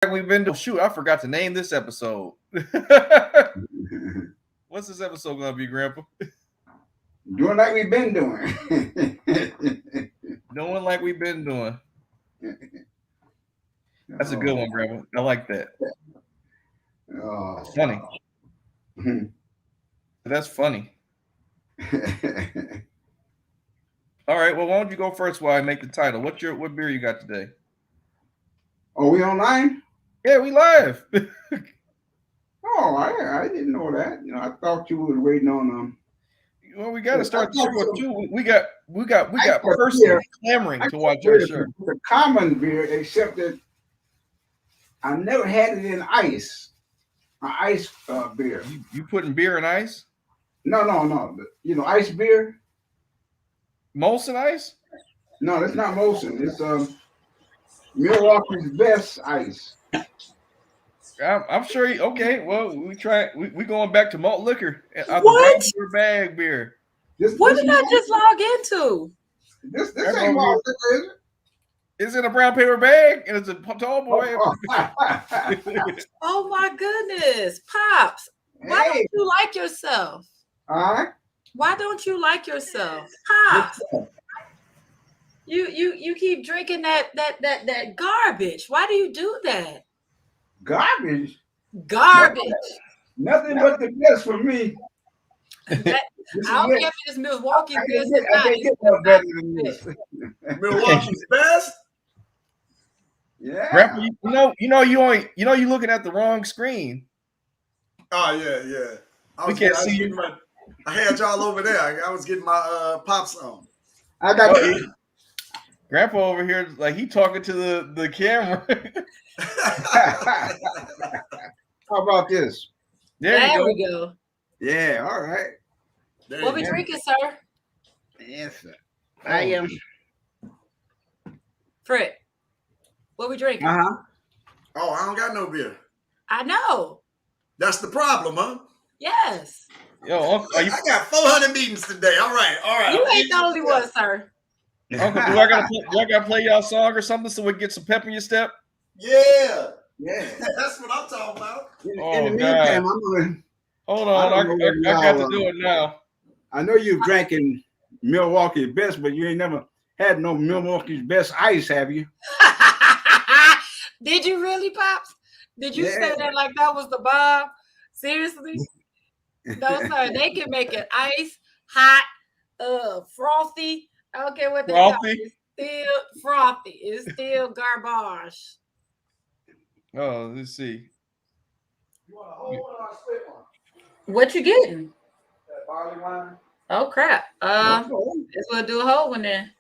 We've been doing. Shoot, I forgot to name this episode. What's this episode gonna be, Grandpa? Doing like we've been doing. Doing like we've been doing. That's a good one, Grandpa. I like that. That's funny. That's funny. All right. Well, why don't you go first while I make the title? What beer you got today? Oh, we online? Yeah, we live. Oh, I didn't know that. You know, I thought you were waiting on Well, we got to start the show with two. We got persons clamoring to watch our show. It's a common beer, except that I never had it in ice. An ice beer. You putting beer in ice? No. You know, ice beer. Molson ice? No, that's not Molson. It's Milwaukee's Best ice. I'm sure. Okay, well, we going back to malt liquor. What? The bag beer. What did I just log into? This ain't malt liquor, is it? It's in a brown paper bag, and it's a tall boy. Oh my goodness, Pops! Why don't you like yourself? Why don't you like yourself, Pops? You keep drinking that garbage. Why do you do that? Garbage. Nothing but the best for me. I don't care if it's Milwaukee's best. I can't get no better than this. Milwaukee's best. Yeah. Grandpa, you looking at the wrong screen. Oh yeah. We can't see you. I had y'all over there. I was getting my Pops on. I got Grandpa over here, like he talking to the camera. How about this? There we go. Yeah, all right. What we drinking, sir? Yes, sir. I am. Fred, what we drinking? Uh-huh. Oh, I don't got no beer. I know. That's the problem, huh? Yes. Yo, I got 400 meetings today. All right. You ain't the only one, sir. Uncle, do I gotta play y'all song or something so we can get some pep in your step? Yeah. That's what I'm talking about. In the meantime, I'm gonna hold on. I got to do it now. I know you've drinking Milwaukee's Best, but you ain't never had no Milwaukee's Best ice, have you? Did you really, Pops? Did you say that like that was the bomb? Seriously? No, sir. They can make it ice, hot, frothy. I don't care what they call it. It's still frothy. It's still garbage. Oh, let's see. You want a whole one or a split one? What you getting? That barley wine. Oh crap. Let's we'll do a whole one then.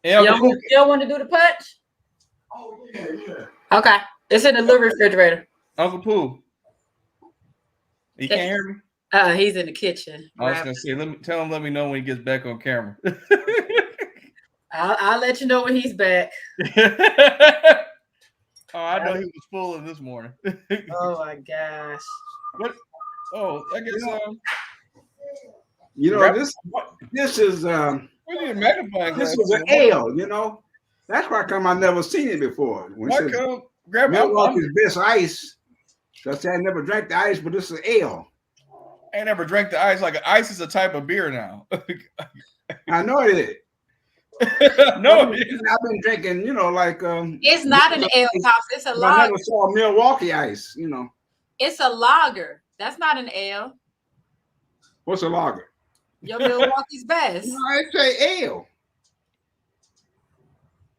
Yeah, you don't want to do the punch? Oh yeah. Okay. It's in the little refrigerator. Uncle Pooh. He can't hear me? He's in the kitchen. I was gonna say, let me know when he gets back on camera. I'll let you know when he's back. Oh, I know he was fooling this morning. Oh my gosh. What? Oh, I guess this is we need a magnifying glass. This is an ale, That's why come I never seen it before. Why come Milwaukee's Best ice? Because I never drank the ice, but this is ale. I never drank the ice. Like ice is a type of beer now. I know it is. No, I've been drinking, it's not an ale, Pops. It's a lager. I never saw Milwaukee ice, It's a lager. That's not an ale. What's a lager? Your Milwaukee's Best. No, I say ale.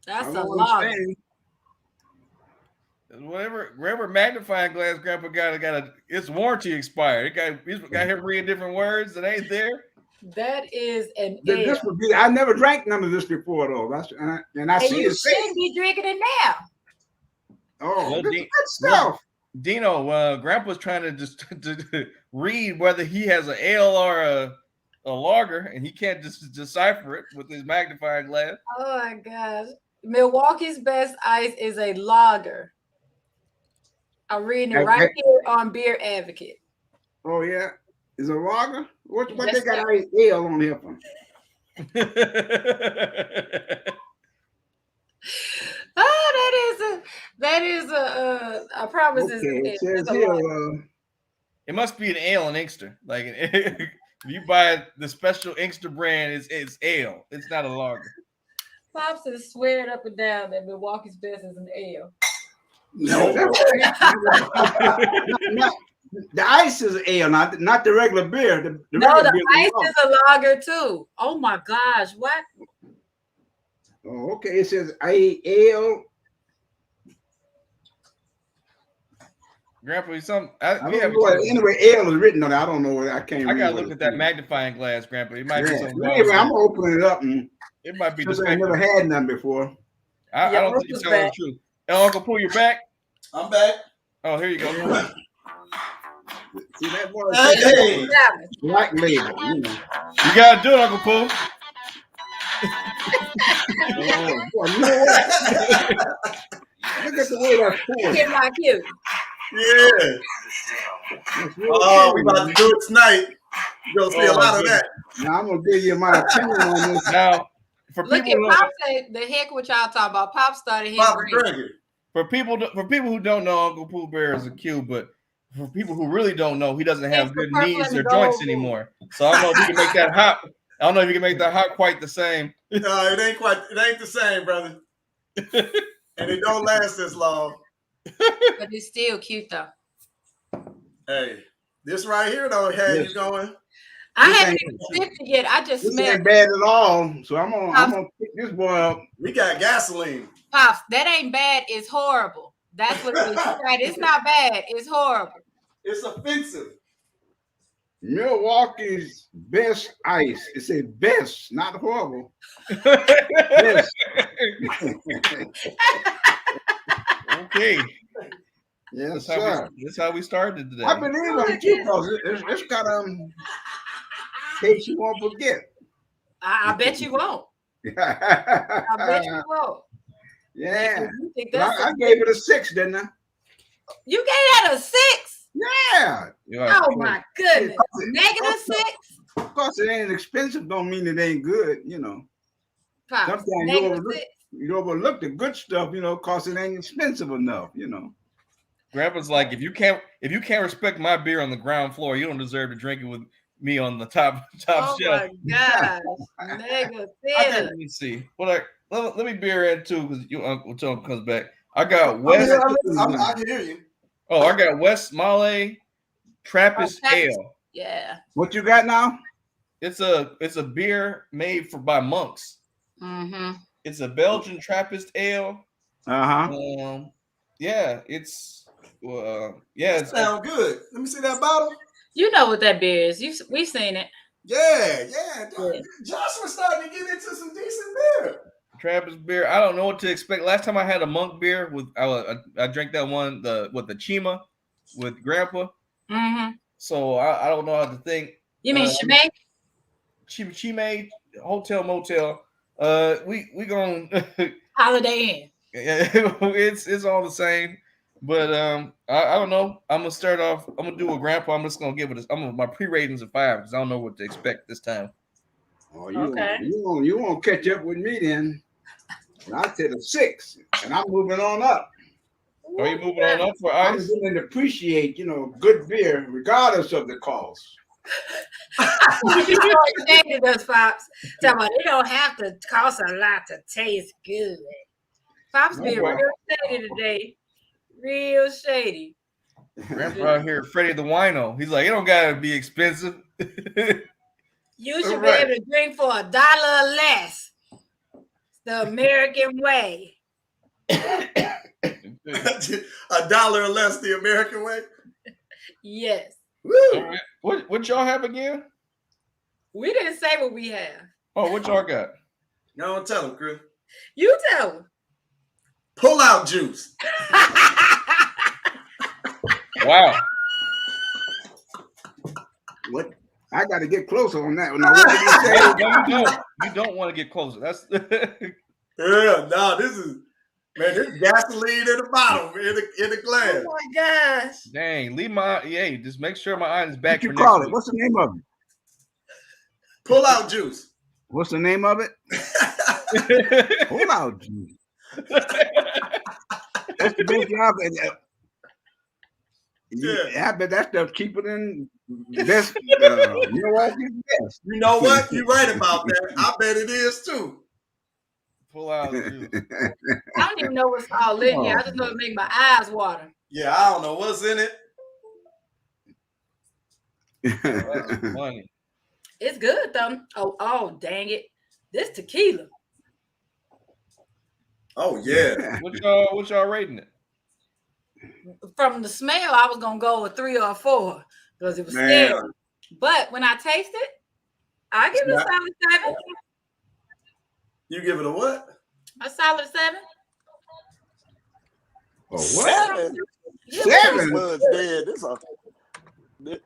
That's a lager. Whatever magnifying glass Grandpa got its warranty expired. He's got him reading different words that ain't there. That is an ale. I never drank none of this before though. You shouldn't be drinking it now. Oh, well, good stuff. Dino, Grandpa's trying to just to read whether he has an ale or a lager, and he can't just decipher it with his magnifying glass. Oh my gosh. Milwaukee's Best ice is a lager. I'm reading it right here on Beer Advocate. Oh yeah, is it a lager? What they got ale on here for? Oh, that is is I promise. Okay, It's it says a here. lot. It must be an ale and Inkster. Like if you buy the special Inkster brand, it's ale. It's not a lager. Pops is swearing up and down that Milwaukee's best is an ale. No. The ice is ale, not the regular beer. The No, regular the beer ice is a lager too. Oh my gosh, what? Oh, okay. It says ale. Grandpa, Anyway, ale is written on it. I don't know what I can't. I read gotta what look it at that says. magnifying glass, Grandpa. It might be something. Anyway, I'm gonna open it up and it might be. Since I never had none before. I don't think you're telling the truth. Uncle Pooh, you're back. I'm back. Oh, here you go. See that boy? Hey. Black label. You know. You gotta do it, Uncle Pooh. Oh, boy, you know what? Look at the way that's poured. Get my cute. Yeah. Oh, we about to do it tonight. You're gonna see a lot of that. Now I'm gonna give you my opinion on this. Now, Look at Pop say the heck what y'all talking about. Pop started his drinking. For people who don't know, Uncle Pooh Bear is a Q, but for people who really don't know, he doesn't have good knees or joints anymore. So I don't know if you can make that hot. I don't know if you can make that hot quite the same. No, it ain't the same, brother. And it don't last as long. But it's still cute though. Hey, this right here though had you going. I haven't even sipped it yet. I just this smelled ain't bad at all. So I'm gonna pick this boy up. We got gasoline. Pops, that ain't bad. It's horrible. That's what it is. Right? It's not bad. It's horrible. It's offensive. Milwaukee's best ice. It says best, not horrible. Best. Okay. Yes, that's how we started today. I believe on you because it's got case you won't forget. I bet you won't. I bet you won't. Yeah. You think I gave it a 6, didn't I? You gave that a 6? Yeah. Oh my goodness. -6? Of course, it ain't expensive. Don't mean it ain't good. You know. Pops, sometimes you overlook the good stuff. You know, cause it ain't expensive enough. You know. Grandpa's like, if you can't respect my beer on the ground floor, you don't deserve to drink it with me on the top shelf. Oh my gosh. Let me see. Let me beer in too, because you Uncle Tom comes back. I got West. I can hear you. Oh, I got West Male Trappist Ale. Yeah. What you got now? It's a beer made by monks. Mm-hmm. It's a Belgian Trappist ale. Yeah, it's it sounds good. Let me see that bottle. You know what that beer is. We've seen it. Yeah. Joshua's starting to get into some decent beer. Trappist beer. I don't know what to expect. Last time I had a monk beer with I drank that one the Chima with Grandpa. Mm-hmm. So I don't know how to think. You mean Chimay? Chimay Hotel Motel. We gonna Holiday Inn. It's all the same. But I don't know. I'm gonna start off. I'm gonna do a Grandpa. I'm just gonna give it. My pre-ratings are 5 because I don't know what to expect this time. Oh, you won't catch up with me then. I said a 6, and I'm moving on up. Are you moving on up for ice? I'm going to appreciate, good beer regardless of the cost. You excited us, Pops. Talking about it don't have to cost a lot to taste good. Pops being real shady today. Real shady. Grandpa out here, Freddie the Wino. He's like, it don't gotta be expensive. You should be able to drink for $1 or less. It's the American way. $1 or less, the American way. Yes. Woo. What y'all have again? We didn't say what we have. Oh, what y'all got? No, don't tell them, Chris. You tell them. Pull out juice. Wow. What? I got to get closer on that one. Now, what did you say? No, you don't want to get closer. That's this is gasoline in the bottle, in the glass. Oh my gosh. Dang, leave just make sure my eye is back. What you call it? What's the name of it? Pull out juice. What's the name of it? Pull out juice. That's the best job. Yeah, I bet that stuff cheaper than best. Milwaukee's best. You know what? You're right about that. I bet it is too. Pull out the juice. I don't even know what's all in here. I just know it make my eyes water. Yeah, I don't know what's in it. That's funny. It's good though. Oh, dang it! This tequila. Oh yeah. What y'all rating it? From the smell, I was gonna go with 3 or 4 because it was scary. But when I taste it, I give it a solid 7. You give it a what? A solid 7. Oh, what? 7? Yeah, 7? Bud's dead.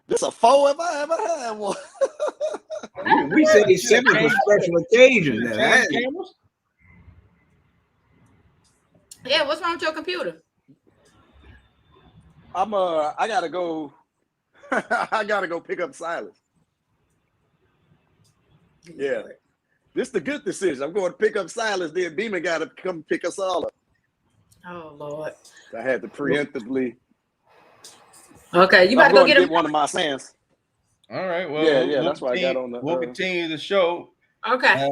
This a 4 if I ever had one. We said it's 7 for special occasions. Yeah, what's wrong with your computer? I gotta go. I gotta go pick up Silas. Yeah, this is the good decision. I'm going to pick up Silas. Then Beeman got to come pick us all up. Oh Lord! I had to preemptively. Okay, you better go get one of my Sans. All right. Well, yeah, that's why I got on the. We'll continue the show. Okay.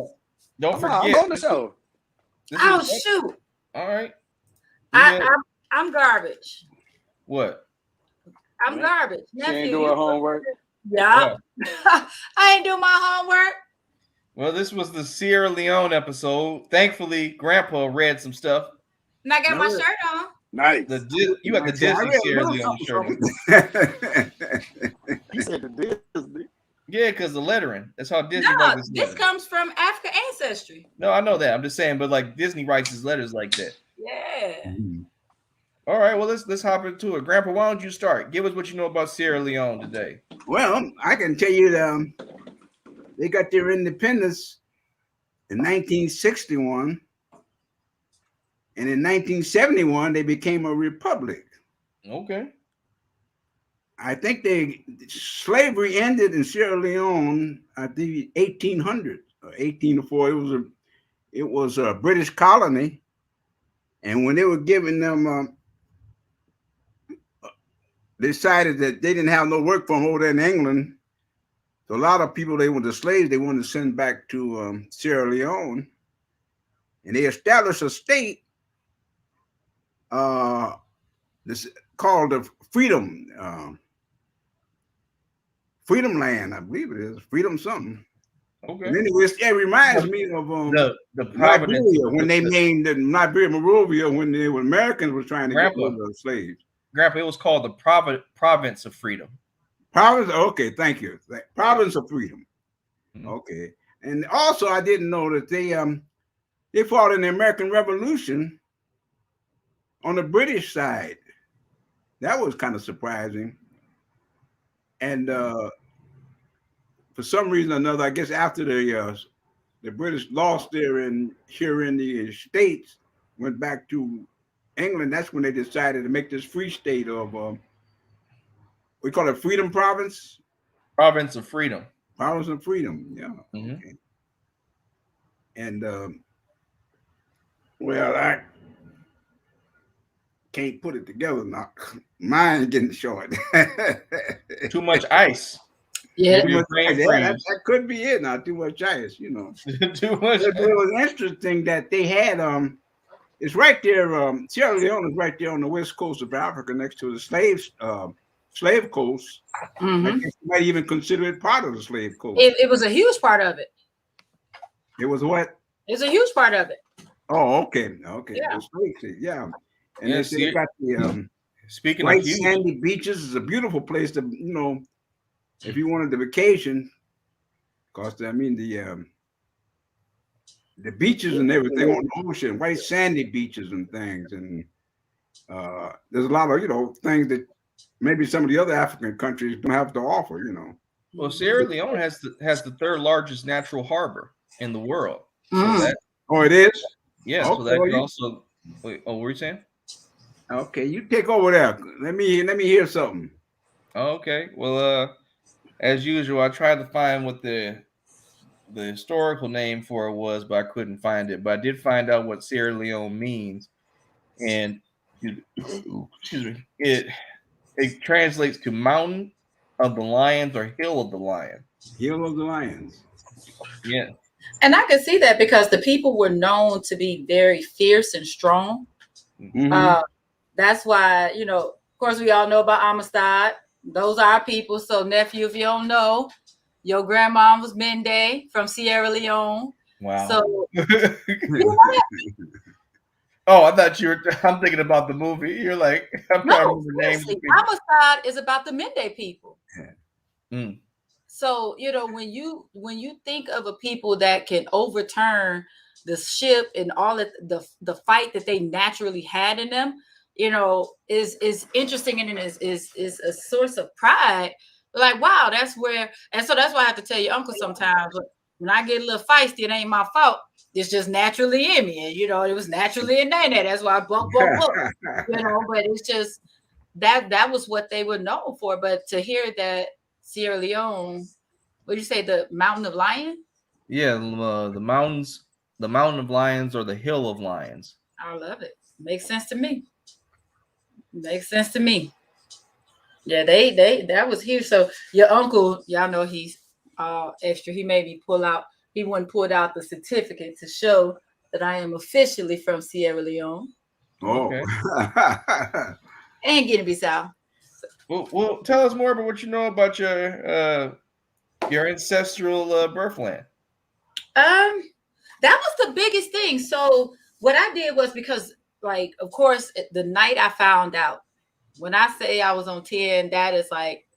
Don't forget. I'm on the show. Oh shoot! All right. I'm garbage. What? I'm garbage. She ain't do her homework. Yeah. I ain't do my homework. Well, this was the Sierra Leone episode. Thankfully, Grandpa read some stuff. And I got my shirt on. Nice. You got the Disney Sierra Leone shirt on. You said the Disney. Yeah, because the lettering. That's how Disney No, writes his this letters. comes from African ancestry. No, I know that. I'm just saying, but like Disney writes his letters like that. Yeah. All right, well let's hop into it. Grandpa, why don't you start? Give us what you know about Sierra Leone today. Well, I can tell you they got their independence in 1961, and in 1971 they became a republic. Okay. I think slavery ended in Sierra Leone at the 1800s or 1804. It was a British colony, and when they were giving them. Decided that they didn't have no work for them over there in England. So a lot of people they wanted slaves, they wanted to send back to Sierra Leone. And they established a state this called the Freedom Land, I believe it is. Freedom something. Okay. And anyway, it reminds me of the Liberia, when they named the Liberia Monrovia when the Americans were trying to get rid of the slaves. Grandpa, it was called the Province of Freedom. Province, okay, thank you. Province of Freedom. Mm-hmm. Okay. And also I didn't know that they fought in the American Revolution on the British side. That was kind of surprising. And for some reason or another, I guess after the British lost here in the States, went back to England, that's when they decided to make this free state of we call it Freedom Province. Province of Freedom. Province of Freedom, yeah. Mm-hmm. Okay. And well, I can't put it together now. Mine's getting short. Too much ice. Yeah. That could be it now. Too much ice, you know. Too much. It was interesting that they had it's right there. Sierra Leone is right there on the west coast of Africa, next to the slave coast. Mm-hmm. I guess you might even consider it part of the slave coast. It was a huge part of it. It was what? It's a huge part of it. Oh, okay. Yeah. Yeah. And they got the speaking white of huge, sandy beaches. It's a beautiful place to, if you wanted to vacation. Because I mean the beaches and everything on the ocean, white sandy beaches and things, and there's a lot of things that maybe some of the other African countries don't have to offer. Well, Sierra Leone has the third largest natural harbor in the world. Mm. So it is. Yeah. Okay. So that could also. Wait, what were you saying? Okay, you take over there. Let me hear something. Okay. Well, as usual, I tried to find what the historical name for it was, but I couldn't find it. But I did find out what Sierra Leone means. And excuse me, it translates to mountain of the lions or hill of the lion. Hill of the Lions. Yeah. And I can see that because the people were known to be very fierce and strong. Mm-hmm. That's why, of course, we all know about Amistad. Those are our people. So, nephew, if you don't know, your grandma was Mende from Sierra Leone. Wow. So, oh, I thought I'm thinking about the movie. You're like, I'm trying to remember names. Amistad is about the Mende people. Mm. So, when you think of a people that can overturn the ship and all of the fight that they naturally had in them, is interesting and is a source of pride. Like, wow, that's where, and so that's why I have to tell your uncle sometimes when I get a little feisty, it ain't my fault. It's just naturally in me, and it was naturally in there. That's why I buck. But it's just that was what they were known for. But to hear that Sierra Leone, what did you say, the Mountain of Lions? Yeah, the Mountain of Lions or the Hill of Lions. I love it. Makes sense to me. Yeah, that was huge. So your uncle, y'all know he's extra. He made me he wouldn't pull out the certificate to show that I am officially from Sierra Leone. Oh. Okay. And Guinea-Bissau. Well, tell us more about what you know about your ancestral birthland. That was the biggest thing. So what I did was because, like, of course, the night I found out, when I say I was on 10, that is like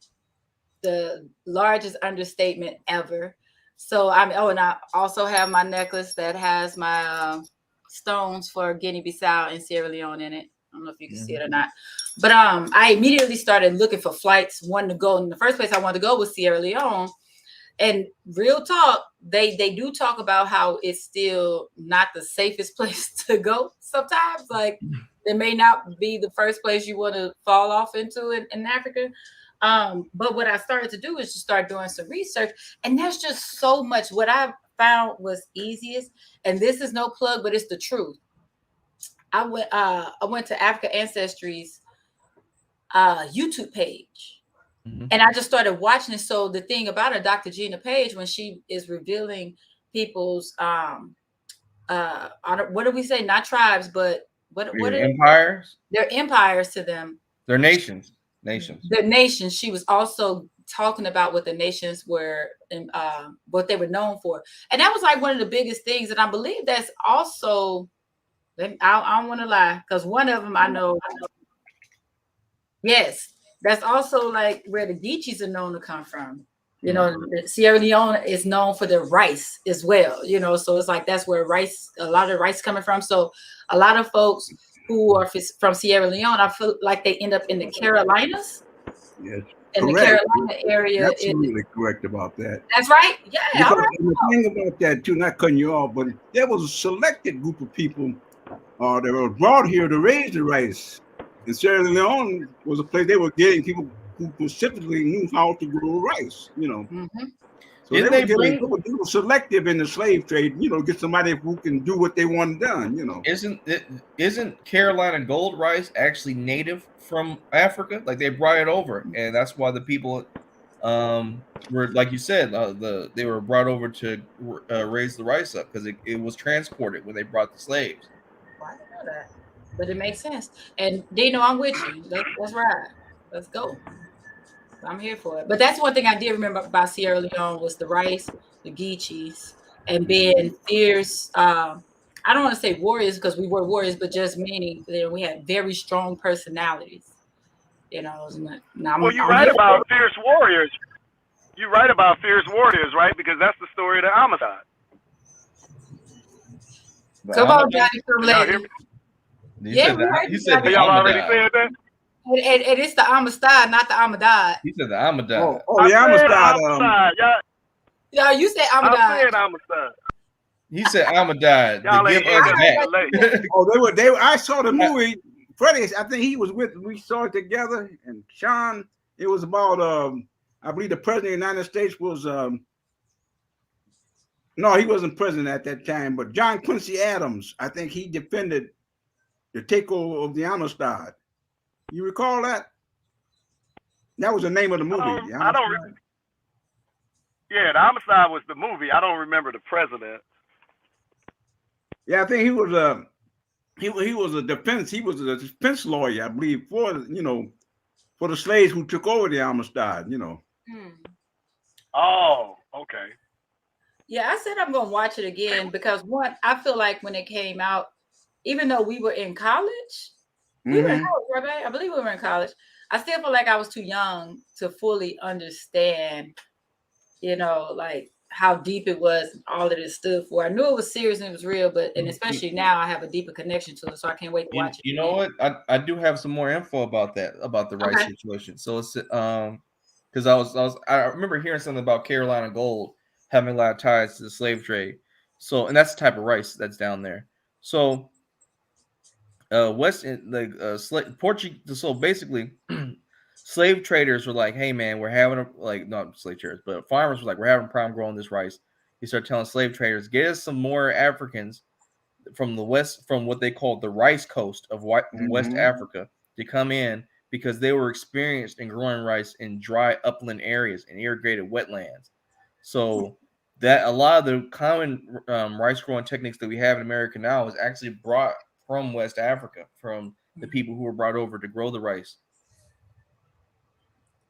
the largest understatement ever. So and I also have my necklace that has my stones for Guinea-Bissau and Sierra Leone in it. I don't know if you can see it or not. But I immediately started looking for flights, wanting to go. And the first place I wanted to go was Sierra Leone. And real talk, they do talk about how it's still not the safest place to go sometimes. Like, it may not be the first place you want to fall off into in Africa. But what I started to do is just start doing some research. And there's just so much. What I found was easiest, and this is no plug, but it's the truth. I went to Africa Ancestry's YouTube page. Mm-hmm. And I just started watching it. So the thing about it, Dr. Gina Page, when she is revealing people's what do we say? Not tribes, but what are empires? They're empires to them. They're nations. They're nations. She was also talking about what the nations were and what they were known for. And that was like one of the biggest things. And I believe that's also, I don't want to lie, because one of them I know. Yes. That's also like where the Geechees are known to come from. Sierra Leone is known for their rice as well, so it's like that's where a lot of rice coming from. So a lot of folks who are from Sierra Leone, I feel like they end up in the Carolinas. Yes. In the Carolina area. Absolutely correct about that. That's right. Yeah. The thing about that too, not cutting you off, but there was a selected group of people that were brought here to raise the rice. And Sierra Leone was a place they were getting people who specifically knew how to grow rice, Mm-hmm. So they were selective in the slave trade, get somebody who can do what they want done, Isn't Carolina gold rice actually native from Africa? Like, they brought it over, and that's why the people were, like you said, they were brought over to raise the rice up, because it was transported when they brought the slaves. I didn't know that. But it makes sense. And Dino, I'm with you. Let's ride. Let's go. I'm here for it. But that's one thing I did remember about Sierra Leone was the rice, the Geechees, and being fierce. I don't want to say warriors because we were warriors, but just meaning that we had very strong personalities. Well, you write about fierce warriors. You write about fierce warriors, right? Because that's the story of the Amistad. Come on, Johnny, come later. You said y'all already said that? And it's the Amistad, not the Amadad. He said the Amadad. Oh, the Amistad. Yeah, you said Amadad. I said Amistad. He said Amadad. I saw the movie. Freddie, I think he was with. We saw it together. And Sean, it was about. I believe the president of the United States was. No, he wasn't president at that time. But John Quincy Adams, I think he defended the takeover of the Amistad. You recall that? That was the name of the movie. I don't. Yeah, the Homicide was the movie. I don't remember the president. Yeah, I think he was a defense lawyer, I believe, for the slaves who took over the Amistad. Oh, okay. Yeah, I said I'm gonna watch it again because one, I feel like when it came out, even though we were in college, we were in college, right, babe? I believe we were in college. I still feel like I was too young to fully understand, like how deep it was and all that it stood for. I knew it was serious and it was real, and especially now I have a deeper connection to it, so I can't wait to watch it. You know what? I do have some more info about that, about the rice situation. So it's because I remember hearing something about Carolina Gold having a lot of ties to the slave trade. So, and that's the type of rice that's down there. So Portuguese. So basically, slave traders were like, "Hey man, we're having not slave traders, but farmers were like, we're having a problem growing this rice." He started telling slave traders, "Get us some more Africans from the west, from what they called the rice coast of West Africa, to come in because they were experienced in growing rice in dry upland areas and irrigated wetlands." So that a lot of the common rice growing techniques that we have in America now is actually brought from West Africa, from the people who were brought over to grow the rice.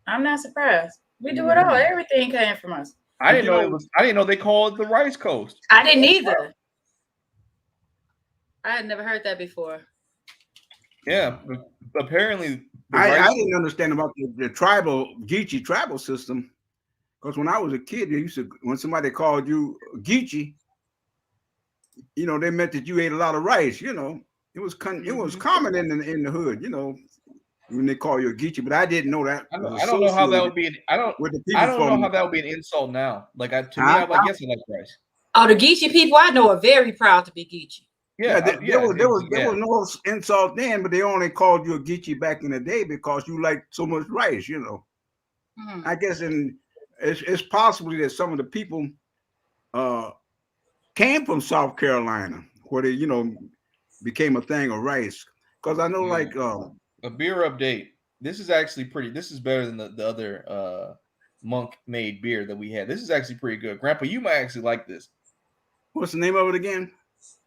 I'm not surprised. We do it all. Everything came from us. I didn't know they called it the rice coast. I didn't either. I had never heard that before. Yeah, apparently I didn't understand about the Geechee tribal system, because when I was a kid, when somebody called you Geechee, they meant that you ate a lot of rice. It was common in the hood. When they call you a Geechee, but I didn't know that. I don't know how that would be. I don't know how that would be an insult now. Like to me, I'm like, yes, I like rice. Oh, the Geechee people I know are very proud to be Geechee. There was no insult then, but they only called you a Geechee back in the day because you liked so much rice. I guess it's possible that some of the people came from South Carolina, where they became a thing of rice. Because I know a beer update. This is actually pretty. This is better than the other monk made beer that we had. This is actually pretty good. Grandpa, you might actually like this. What's the name of it again?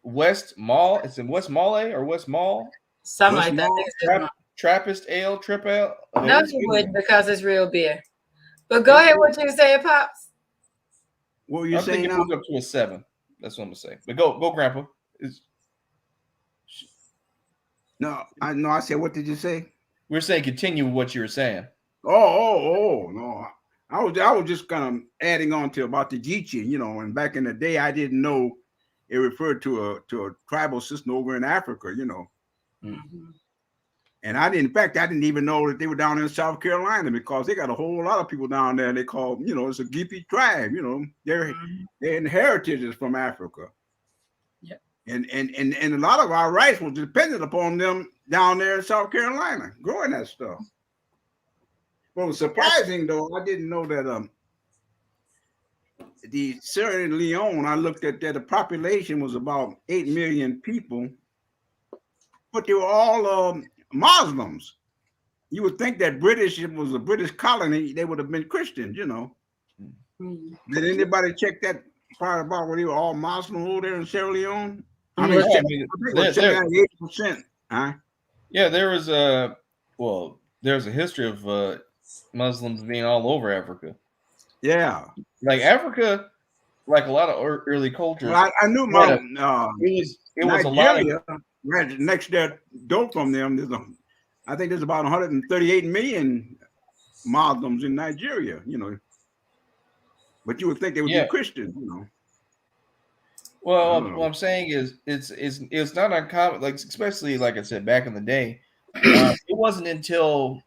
West Mall. It's in West Mall or West Mall. Something like that. Trappist Ale, Trip Ale. No, you wouldn't, because it's real beer. But go ahead, what you saying, Pops? What were you saying? It moved up to a 7. That's what I'm gonna say. But go, Grandpa. I said, what did you say? We're saying continue what you were saying. Oh, no. I was just kind of adding on to about the Geechee, and back in the day I didn't know it referred to a tribal system over in Africa, And I didn't even know that they were down in South Carolina, because they got a whole lot of people down there. They call, it's a Geechee tribe, their heritage is from Africa. Yep. And a lot of our rice was dependent upon them down there in South Carolina growing that stuff. What was surprising though, I didn't know that the Sierra Leone, I looked at that the population was about 8 million people, but they were all Muslims. You would think that it was a British colony, they would have been Christians, Did anybody check that part about where they were all Muslim over there in Sierra Leone? I mean, 78%. Huh? Yeah, there's a history of Muslims being all over Africa. Yeah, like Africa, like a lot of early cultures. Well, I knew it was a lot of right next door from them. I think there's about 138 million Muslims in Nigeria. But you would think they would be Christians. Well, what I'm saying is, it's not uncommon. Like, especially like I said back in the day, it wasn't until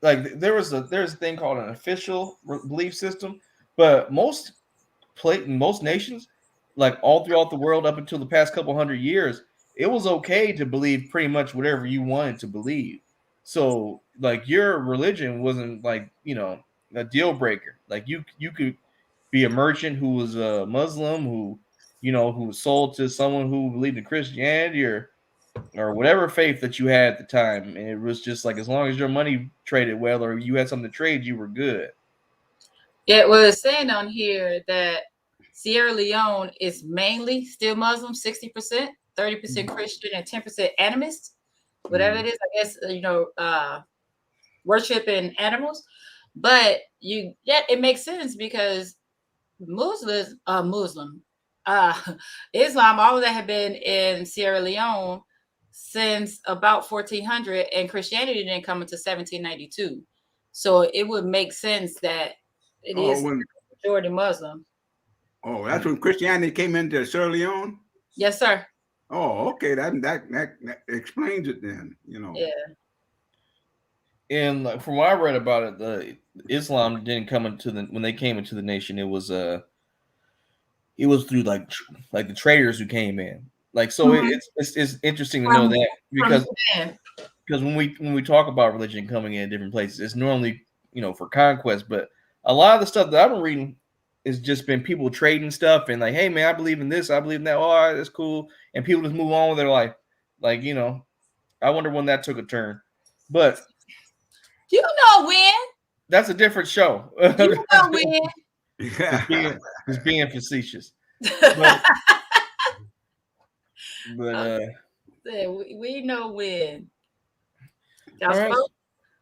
there's a thing called an official belief system, but most nations, like all throughout the world up until the past couple hundred years, it was okay to believe pretty much whatever you wanted to believe. So like your religion wasn't like a deal breaker. Like you could be a merchant who was a Muslim who was sold to someone who believed in Christianity, or or whatever faith that you had at the time, and it was just like as long as your money traded well or you had something to trade, you were good. It was saying on here that Sierra Leone is mainly still Muslim, 60%, 30% Christian, and 10% animist. Whatever it is, I guess, worshiping animals. But it makes sense because Islam all that have been in Sierra Leone since about 1400, and Christianity didn't come until 1792. So it would make sense that it is majority Muslim. Oh, that's when Christianity came into Sierra Leone? Yes, sir. Oh, okay. That explains it then, you know. Yeah. And from what I read about it, the Islam didn't come when they came into the nation. It was through like the traders who came in. Like so, it's interesting to know that because when we talk about religion coming in different places, it's normally for conquest. But a lot of the stuff that I've been reading has just been people trading stuff and like, hey man, I believe in this, I believe in that. Oh, all right, that's cool, and people just move on with their life. Like I wonder when that took a turn, but. You know when? That's a different show. You know when? Just being facetious. But we know when. All right.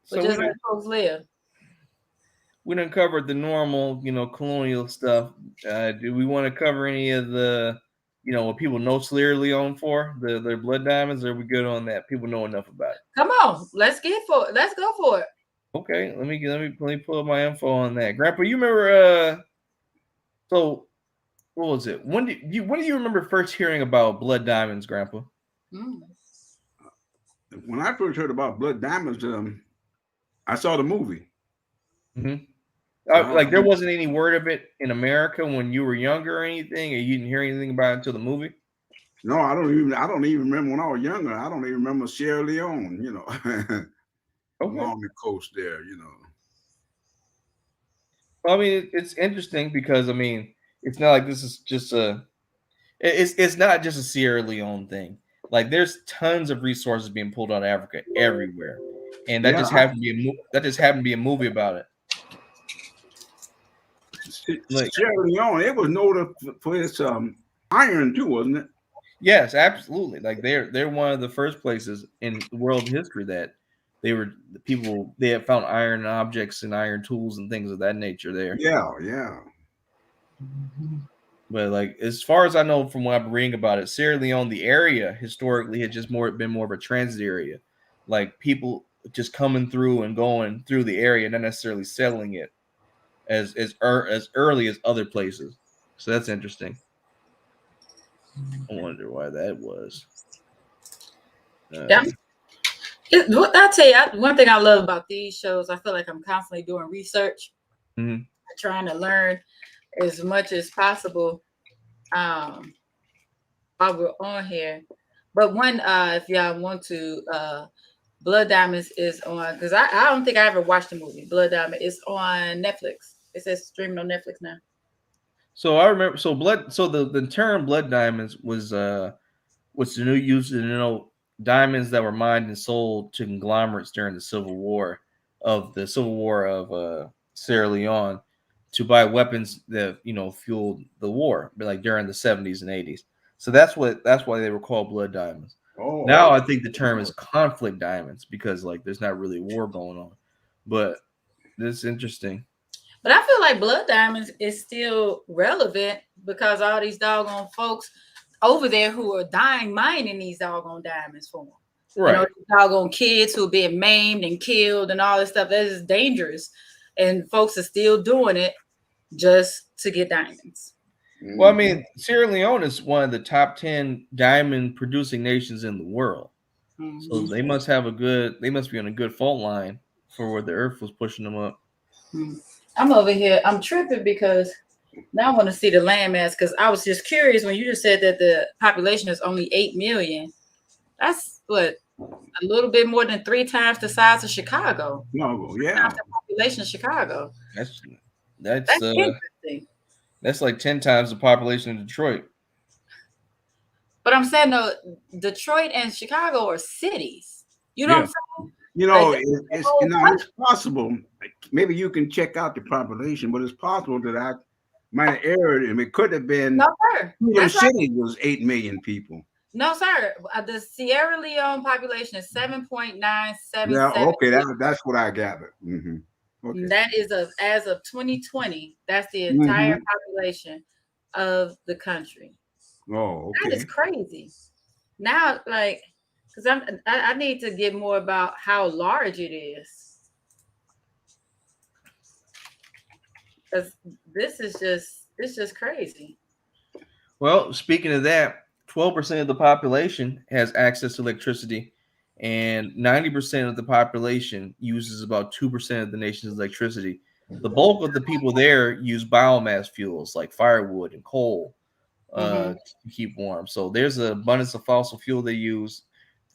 So just let folks live. We done covered the normal, colonial stuff. Do we want to cover any of the, what people know Sierra Leone for, their blood diamonds? Or are we good on that? People know enough about it. Come on, let's go for it. Okay, let me pull up my info on that. Grandpa, you remember? So, what was it? When do you remember first hearing about blood diamonds, Grandpa? When I first heard about blood diamonds, I saw the movie. Mm-hmm. Like there wasn't any word of it in America when you were younger or anything, or you didn't hear anything about it until the movie. No, I don't even remember when I was younger. I don't even remember Sierra Leone. Along the coast there, Well, I mean, it's interesting because it's not like this is just it's not just a Sierra Leone thing. Like there's tons of resources being pulled out of Africa everywhere, and that just happened to be a movie about it. Sierra Leone, it was noted for its iron too, wasn't it? Yes, absolutely. Like they're one of the first places in world history that they had found iron objects and iron tools and things of that nature there. Yeah. But like as far as I know from what I'm reading about it, Sierra Leone, the area historically had just been more of a transit area. Like people just coming through and going through the area, not necessarily settling it as early as other places. So that's interesting. I wonder why that was. I'll tell you, one thing I love about these shows, I feel like I'm constantly doing research, trying to learn as much as possible while we're on here. But if y'all want to, Blood Diamonds is on, because I don't think I ever watched the movie. Blood Diamond is on Netflix. It says streaming on Netflix now. So I remember, the term blood diamonds was the new use to diamonds that were mined and sold to conglomerates during the Civil War of Sierra Leone to buy weapons that fueled the war, but like during the 70s and 80s. So that's why they were called blood diamonds. Now I think the term is conflict diamonds because like there's not really war going on, but it's interesting. But I feel like blood diamonds is still relevant because all these doggone folks over there who are dying mining these doggone diamonds for them. Right. Doggone kids who are being maimed and killed and all this stuff. That is dangerous. And folks are still doing it just to get diamonds. Well, I mean, Sierra Leone is one of the top 10 diamond producing nations in the world. So they must be on a good fault line for where the earth was pushing them up. I'm over here. I'm tripping because now I want to see the landmass because I was just curious when you just said that the population is only 8 million. That's a little bit more than 3 times the size of Chicago. No, yeah. The population of Chicago. That's interesting. That's like 10 times the population of Detroit. But I'm saying though, Detroit and Chicago are cities. You know what I'm saying? You know, it's possible. Maybe you can check out the population, but it's possible that I might have erred, and it could have been. No, sir. Freedom City was 8 million people. No, sir. The Sierra Leone population is 7.977. Yeah, okay, that's what I gathered. Okay. That is as of 2020. That's the entire population of the country. Oh, okay. That is crazy. Now, like, because I need to get more about how large it is. Because it's just crazy. Well, speaking of that, 12% of the population has access to electricity, and 90% of the population uses about 2% of the nation's electricity. The bulk of the people there use biomass fuels like firewood and coal to keep warm. So there's an abundance of fossil fuel they use.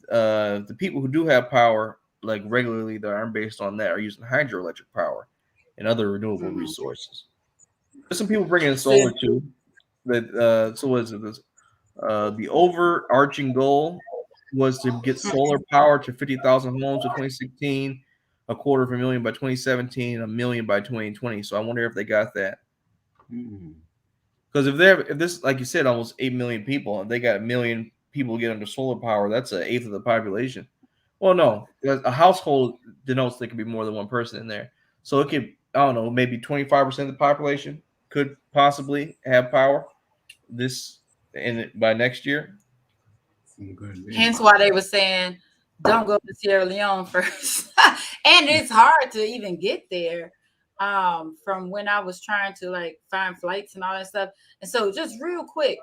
The people who do have power, like regularly, that aren't based on that, are using hydroelectric power and other renewable resources. There's some people bringing in solar too. But so what is it? The overarching goal was to get solar power to 50,000 homes in 2016, 250,000 by 2017, 1 million by 2020. So I wonder if they got that. Because if this, like you said, almost 8 million people, and they got 1 million people get under solar power, that's an eighth of the population. Well, no, a household denotes there could be more than one person in there. So it could, I don't know, maybe 25% of the population could possibly have power by next year. Hence why they were saying don't go to Sierra Leone first. And it's hard to even get there from when I was trying to like find flights and all that stuff. And so just real quick,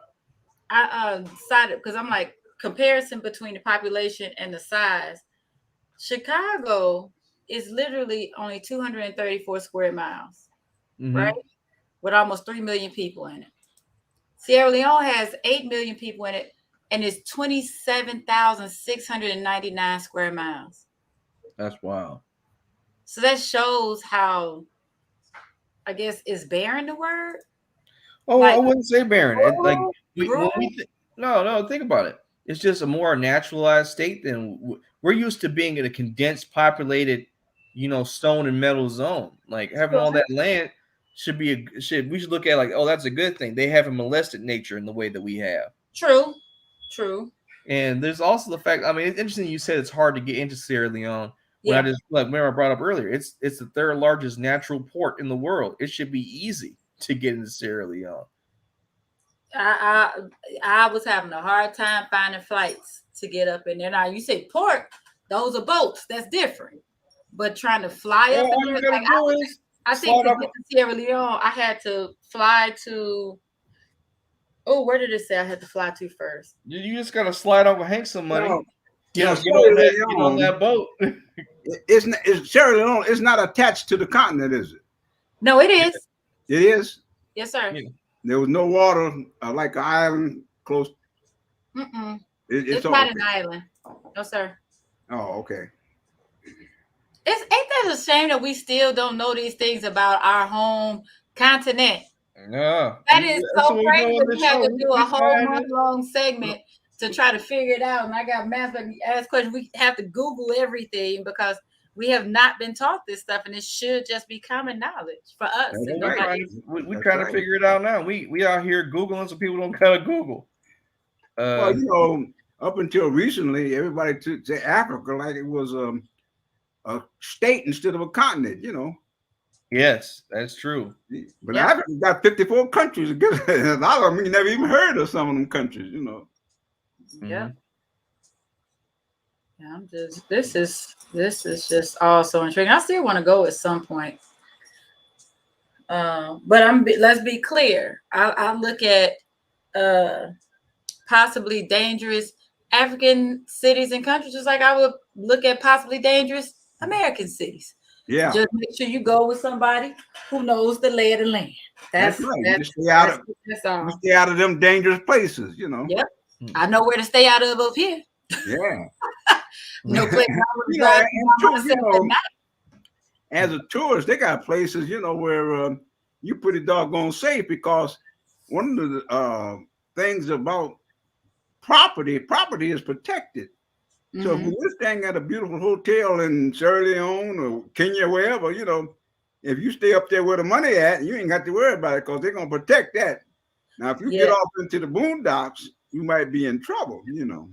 I decided, because I'm like, comparison between the population and the size. Chicago is literally only 234 square miles, right? With almost 3 million people in it. Sierra Leone has 8 million people in it, and it's 27,699 square miles. That's wild. So that shows how, I guess, is barren the word? Oh, like, I wouldn't say barren. No, think about it. It's just a more naturalized state than we're used to being in a condensed, populated, stone and metal zone. Like having all that land we should look at like, oh, that's a good thing. They haven't molested nature in the way that we have. True. And there's also the fact, I mean, it's interesting you said it's hard to get into Sierra Leone. When I brought up earlier, it's the third largest natural port in the world. It should be easy to get into Sierra Leone. I was having a hard time finding flights to get up in there. Now you say port, those are boats. That's different. But trying to fly up in there, like, I think to get to Sierra Leone, I had to fly to. Oh, where did it say I had to fly to first? You just gotta slide over Hank some money. Get on that boat. Sierra Leone is not attached to the continent, is it? No, it is. It is? Yes, sir. Yeah. There was no water like an island close. It's not an island. No, sir. Oh, okay. Ain't that a shame that we still don't know these things about our home continent? No. That is so crazy. We have to do a whole month-long segment to try to figure it out. And I got math, but ask questions. We have to Google everything because we have not been taught this stuff, and it should just be common knowledge for us. We trying to figure it out now. We out here Googling, so people don't kind of Google. Well, up until recently, everybody took to Africa like it was a state instead of a continent. Yes, that's true. But Africa got 54 countries. A lot of them you never even heard of some of them countries. Yeah. Yeah, this is just all so intriguing. I still want to go at some point. But let's be clear. I look at possibly dangerous African cities and countries just like I would look at possibly dangerous American cities. Yeah. Just make sure you go with somebody who knows the lay of the land. That's right. Stay out of them dangerous places, Yep. I know where to stay out of up here. Yeah. No place. As a tourist, they got places, where you pretty doggone safe because one of the things about property is protected. So if you're staying at a beautiful hotel in Sierra Leone or Kenya, wherever, you know, if you stay up there where the money at, you ain't got to worry about it because they're going to protect that. Now, if you get off into the boondocks, you might be in trouble, you know.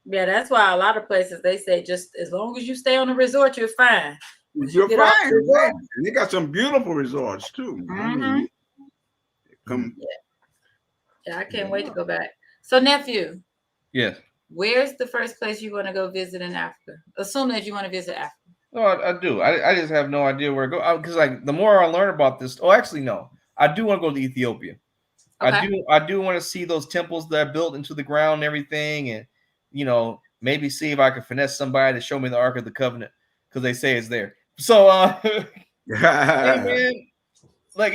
Yeah, that's why a lot of places, they say just as long as you stay on the resort, you're fine. You're fine. Resort, and they got some beautiful resorts, too. I mean, I can't wait to go back. So, nephew. Yes. Where's the first place you want to go visit in Africa? Assume that you want to visit Africa. No, I do. I just have no idea where to go because like the more I learn about this. Oh, actually, no. I do want to go to Ethiopia. Okay. I do want to see those temples that are built into the ground and everything, and you know, maybe see if I can finesse somebody to show me the Ark of the Covenant because they say it's there. So, hey, man, like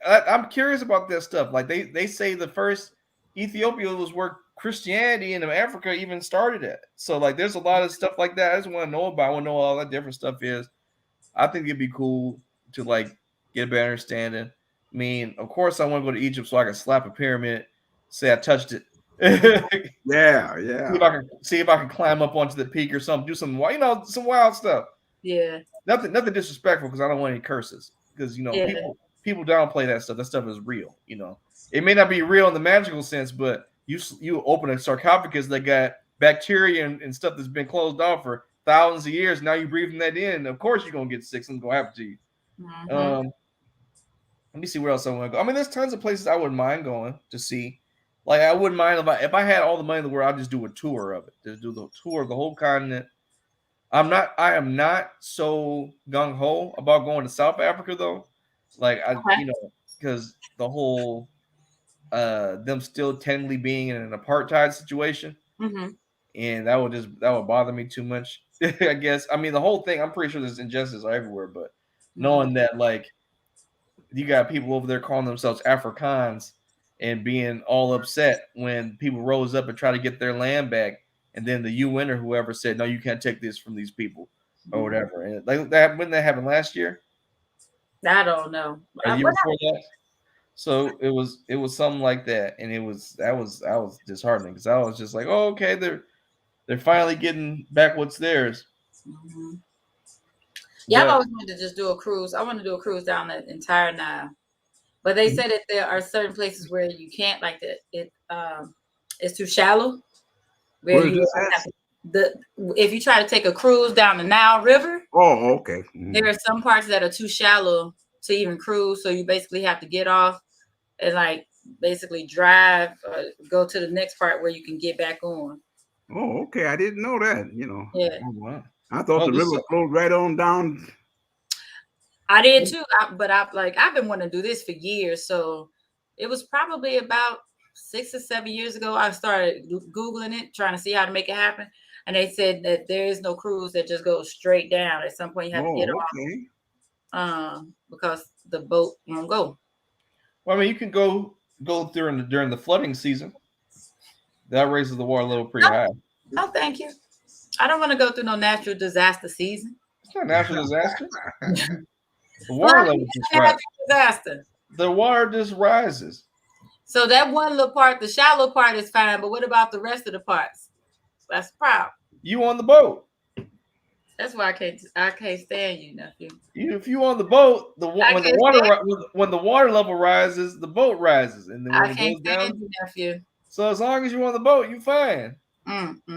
I'm curious about this stuff. Like they say the first Ethiopia was where Christianity in Africa even started at. So like there's a lot of stuff like that I just want to know about. I want to know all that different stuff is. I think it'd be cool to like get a better understanding. I mean, of course I want to go to Egypt so I can slap a pyramid, say I touched it. Yeah. See if I can climb up onto the peak or something, do some some wild stuff. Yeah. Nothing disrespectful because I don't want any curses. Because people downplay that stuff. That stuff is real. You know, it may not be real in the magical sense, but you open a sarcophagus that got bacteria and stuff that's been closed off for thousands of years. Now you're breathing that in. Of course, you're gonna get sick. Something's gonna happen to you. Let me see where else I want to go. I mean, there's tons of places I wouldn't mind going to see. Like I wouldn't mind if I had all the money in the world, I'd just do a tour of it. Just do the tour of the whole continent. I am not so gung ho about going to South Africa though. Like because the whole them still technically being in an apartheid situation, and that would bother me too much. I guess. I mean, the whole thing. I'm pretty sure there's injustice everywhere, but knowing that like you got people over there calling themselves Afrikaans and being all upset when people rose up and try to get their land back. And then the UN or whoever said, no, you can't take this from these people or whatever. And like that, when that happened last year? I don't know. Or the year before that? So it was something like that. And I was disheartening because I was just like, oh, okay, they're finally getting back what's theirs. Yeah, I've always wanted to just do a cruise. I want to do a cruise down the entire Nile. But they say that there are certain places where you can't, like it's too shallow. Where if you try to take a cruise down the Nile River, okay. There are some parts that are too shallow to even cruise, so you basically have to get off and like basically drive or go to the next part where you can get back on. Oh, okay. I didn't know that. You know. Yeah. Oh, wow. I thought the river flowed right on down. I did too, but I've been wanting to do this for years. So it was probably about 6 or 7 years ago. I started Googling it, trying to see how to make it happen. And they said that there is no cruise that just goes straight down. At some point, you have to get off because the boat won't go. Well, I mean, you can go during the flooding season. That raises the water level pretty high. Oh, thank you. I don't want to go through no natural disaster season. It's not a natural disaster. The water level just rises. Disaster. The water just rises. So that one little part, the shallow part, is fine. But what about the rest of the parts? That's the problem. You on the boat. That's why I can't stand you, nephew. If you on the boat, when the water level rises, the boat rises, and then when it goes down, you, nephew. So as long as you're on the boat, you're fine.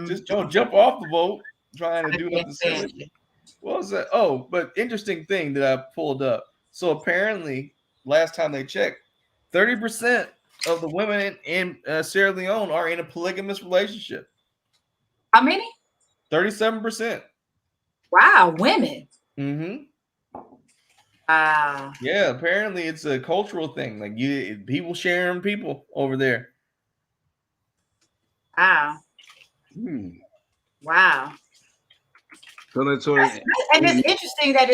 Just don't jump off the boat trying to do nothing silly. What was that? Oh, but interesting thing that I pulled up. So apparently, last time they checked, 30% of the women in Sierra Leone are in a polygamous relationship. How many? 37%. Wow, women. Wow. Yeah, apparently it's a cultural thing. Like people sharing people over there. Wow. Wow. So and it's interesting that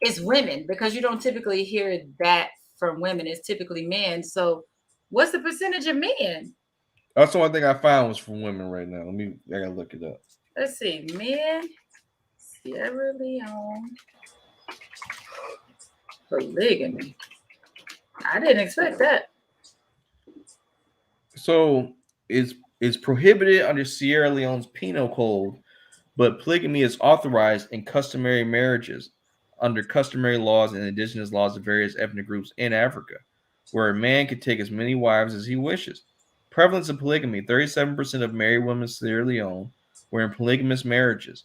it's women because you don't typically hear that from women. It's typically men. So what's the percentage of men? That's the one thing I found was from women right now. I gotta look it up. Let's see. Men, Sierra Leone, polygamy. I didn't expect that. So it's is prohibited under Sierra Leone's penal code, but polygamy is authorized in customary marriages under customary laws and indigenous laws of various ethnic groups in Africa, where a man can take as many wives as he wishes. Prevalence of polygamy: 37% of married women in Sierra Leone were in polygamous marriages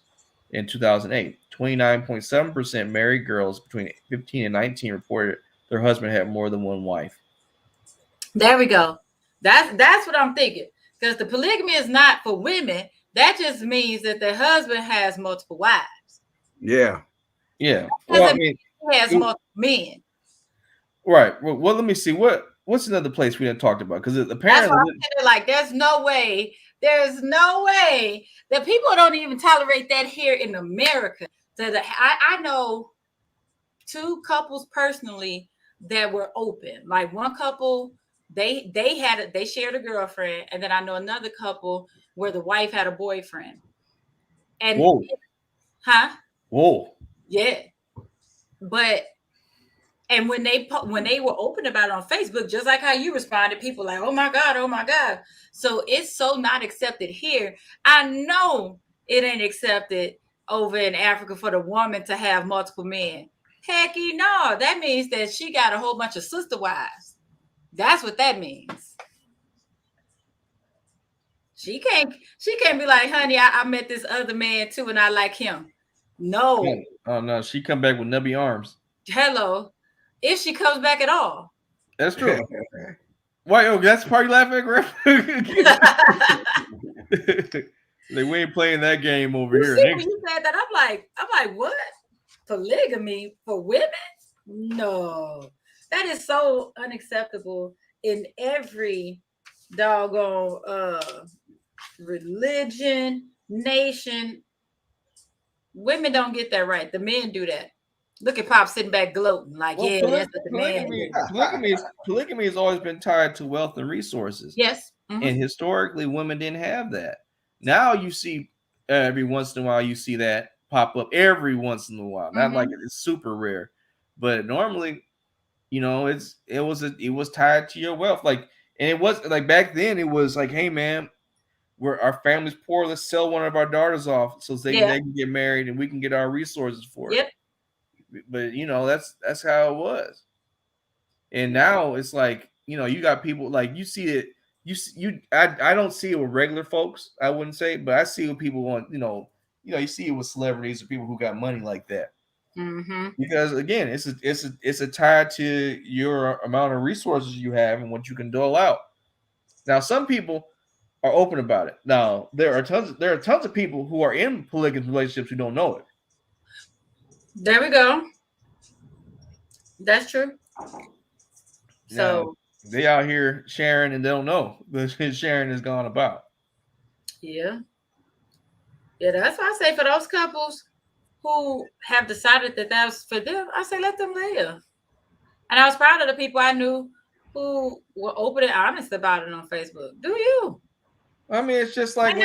in 2008. 29.7% married girls between 15 and 19 reported their husband had more than one wife. There we go. That's what I'm thinking. Because the polygamy is not for women. That just means that the husband has multiple wives. Yeah. Yeah. Well, I mean, he has multiple men. Right. Well, let me see. What's another place we didn't talk about? Because apparently, that's why I'm like, there's no way that people don't even tolerate that here in America. That I know 2 couples personally that were open. Like one couple, they shared a girlfriend, and then I know another couple where the wife had a boyfriend. And whoa. Whoa. Yeah. But and when they were open about it on Facebook, just like how you responded, people like, oh my God. So it's so not accepted here. I know it ain't accepted over in Africa for the woman to have multiple men. Hecky no, that means that she got a whole bunch of sister wives. That's what that means. She can't be like, honey, I met this other man too, and I like him. No. Oh no, she come back with nubby arms. Hello. If she comes back at all. That's true. Why? Oh, that's part you laughing at, Like, we ain't playing that game over here. When you said that, I'm like, what? Polygamy for women? No. That is so unacceptable in every doggone religion, nation. Women don't get that right. The men do that. Look at Pop sitting back gloating, like, that's what the man do. Polygamy has always been tied to wealth and resources. Yes. Mm-hmm. And historically, women didn't have that. Now you see every once in a while, you see that pop up every once in a while. Not like it's super rare, but normally, it was tied to your wealth. Like, and it was like back then, it was like, hey man, our family's poor. Let's sell one of our daughters off so they can get married and we can get our resources for it. But that's how it was. And now it's like, you got people like you see it. I don't see it with regular folks, I wouldn't say, but I see it with people on, you see it with celebrities or people who got money like that. Mm-hmm. Because again, it's a tie to your amount of resources you have and what you can dole out. Now, some people are open about it. Now, there are tons of people who are in polygamous relationships who don't know it. There we go. That's true. So they out here sharing and they don't know the sharing is gone about. Yeah. Yeah, that's why I say for those couples who have decided that that's for them, I say let them live. And I was proud of the people I knew who were open and honest about it on Facebook. Do you? I mean, it's just like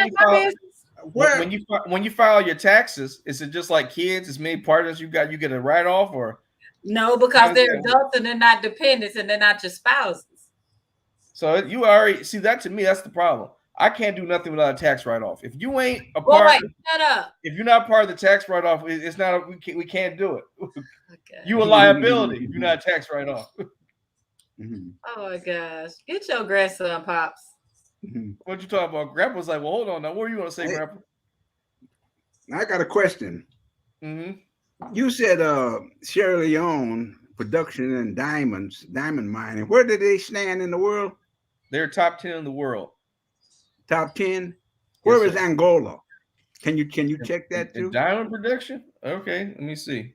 when you file your taxes, is it just like kids? As many partners you got, you get a write-off, or no? Because they're adults and they're not dependents and they're not your spouses. So you already see that. To me, that's the problem. I can't do nothing without a tax write-off. If you ain't a part, shut up. If you're not part of the tax write-off, it's not. We can't do it. Okay. You a liability if you're not a tax write-off. Oh my gosh! Get your grandson, Pops. What you talking about? Grandpa's like, well, hold on now. What are you going to say, Grandpa? I got a question. You said Sierra Leone production in diamond mining. Where did they stand in the world? They're top 10 in the world. Top 10? Where is Angola? Can you check that too? Diamond production? Okay, let me see.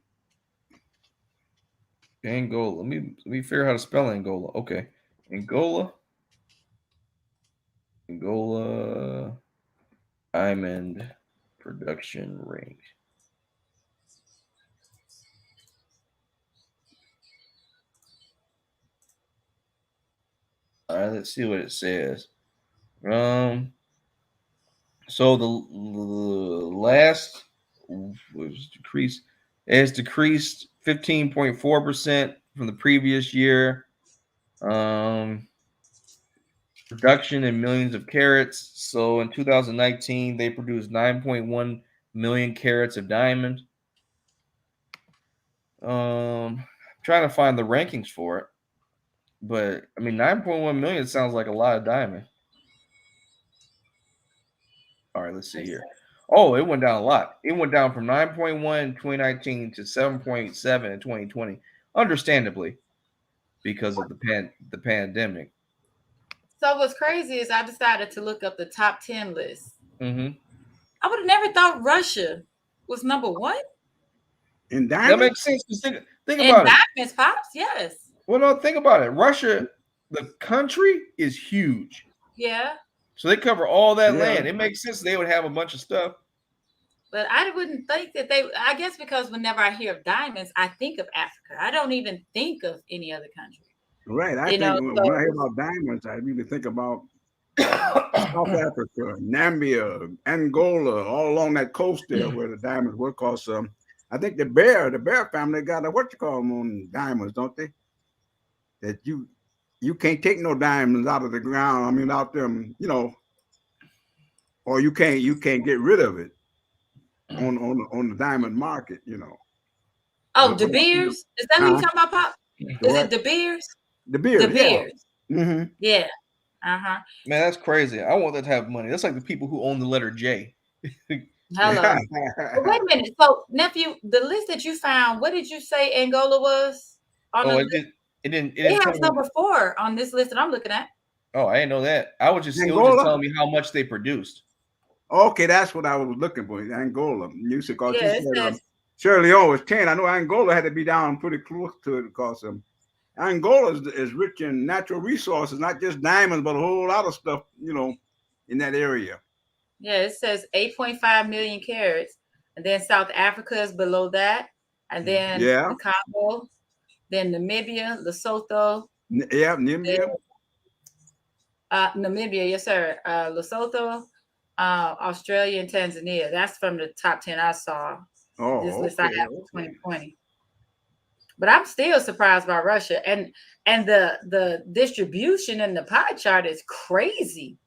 Angola. Let me figure out how to spell Angola. Okay. Angola diamond production range. All right, let's see what it says. So the last was decreased. It has decreased 15.4% from the previous year. Production in millions of carats. So in 2019, they produced 9.1 million carats of diamond. Trying to find the rankings for it, but I mean 9.1 million sounds like a lot of diamond. All right, let's see here. Oh, it went down a lot. It went down from 9.1 in 2019 to 7.7 in 2020, understandably, because of the pandemic. So what's crazy is I decided to look up the top 10 list. Mm-hmm. I would have never thought Russia was number one. In diamonds? That makes sense. Think In about diamonds, Pops, yes. Well, no, think about it. Russia, the country is huge. Yeah. So they cover all that land. It makes sense they would have a bunch of stuff. But I wouldn't think that I guess because whenever I hear of diamonds, I think of Africa. I don't even think of any other country. Right. I think when I hear about diamonds, I really think about South Africa, Namibia, Angola, all along that coast there where the diamonds were. Cause I think the bear family got a what you call them on diamonds, don't they? That you can't take no diamonds out of the ground. I mean, out them, or you can't get rid of it on the diamond market, Oh, De Beers? Is that who you talking about, Pop? Is it De Beers? De Beers. De Beers. Yeah. Mm-hmm. Yeah. Uh-huh. Man, that's crazy. I want that to have money. That's like the people who own the letter J. Hello. Well, wait a minute. So, nephew, the list that you found, what did you say Angola was? It didn't. They have number 4 on this list that I'm looking at. Oh, I didn't know that. It was just telling me how much they produced. Okay, that's what I was looking for. Angola. You said, because Sierra Leone was 10. I know Angola had to be down pretty close to it because Angola is rich in natural resources, not just diamonds, but a whole lot of stuff, in that area. Yeah, it says 8.5 million carats. And then South Africa is below that. And then the Congo, then Namibia, Lesotho. Yeah, Namibia. Namibia, yes, sir. Lesotho, Australia, and Tanzania. That's from the top 10 I saw. This list I have for 2020. But I'm still surprised by Russia. And the distribution in the pie chart is crazy.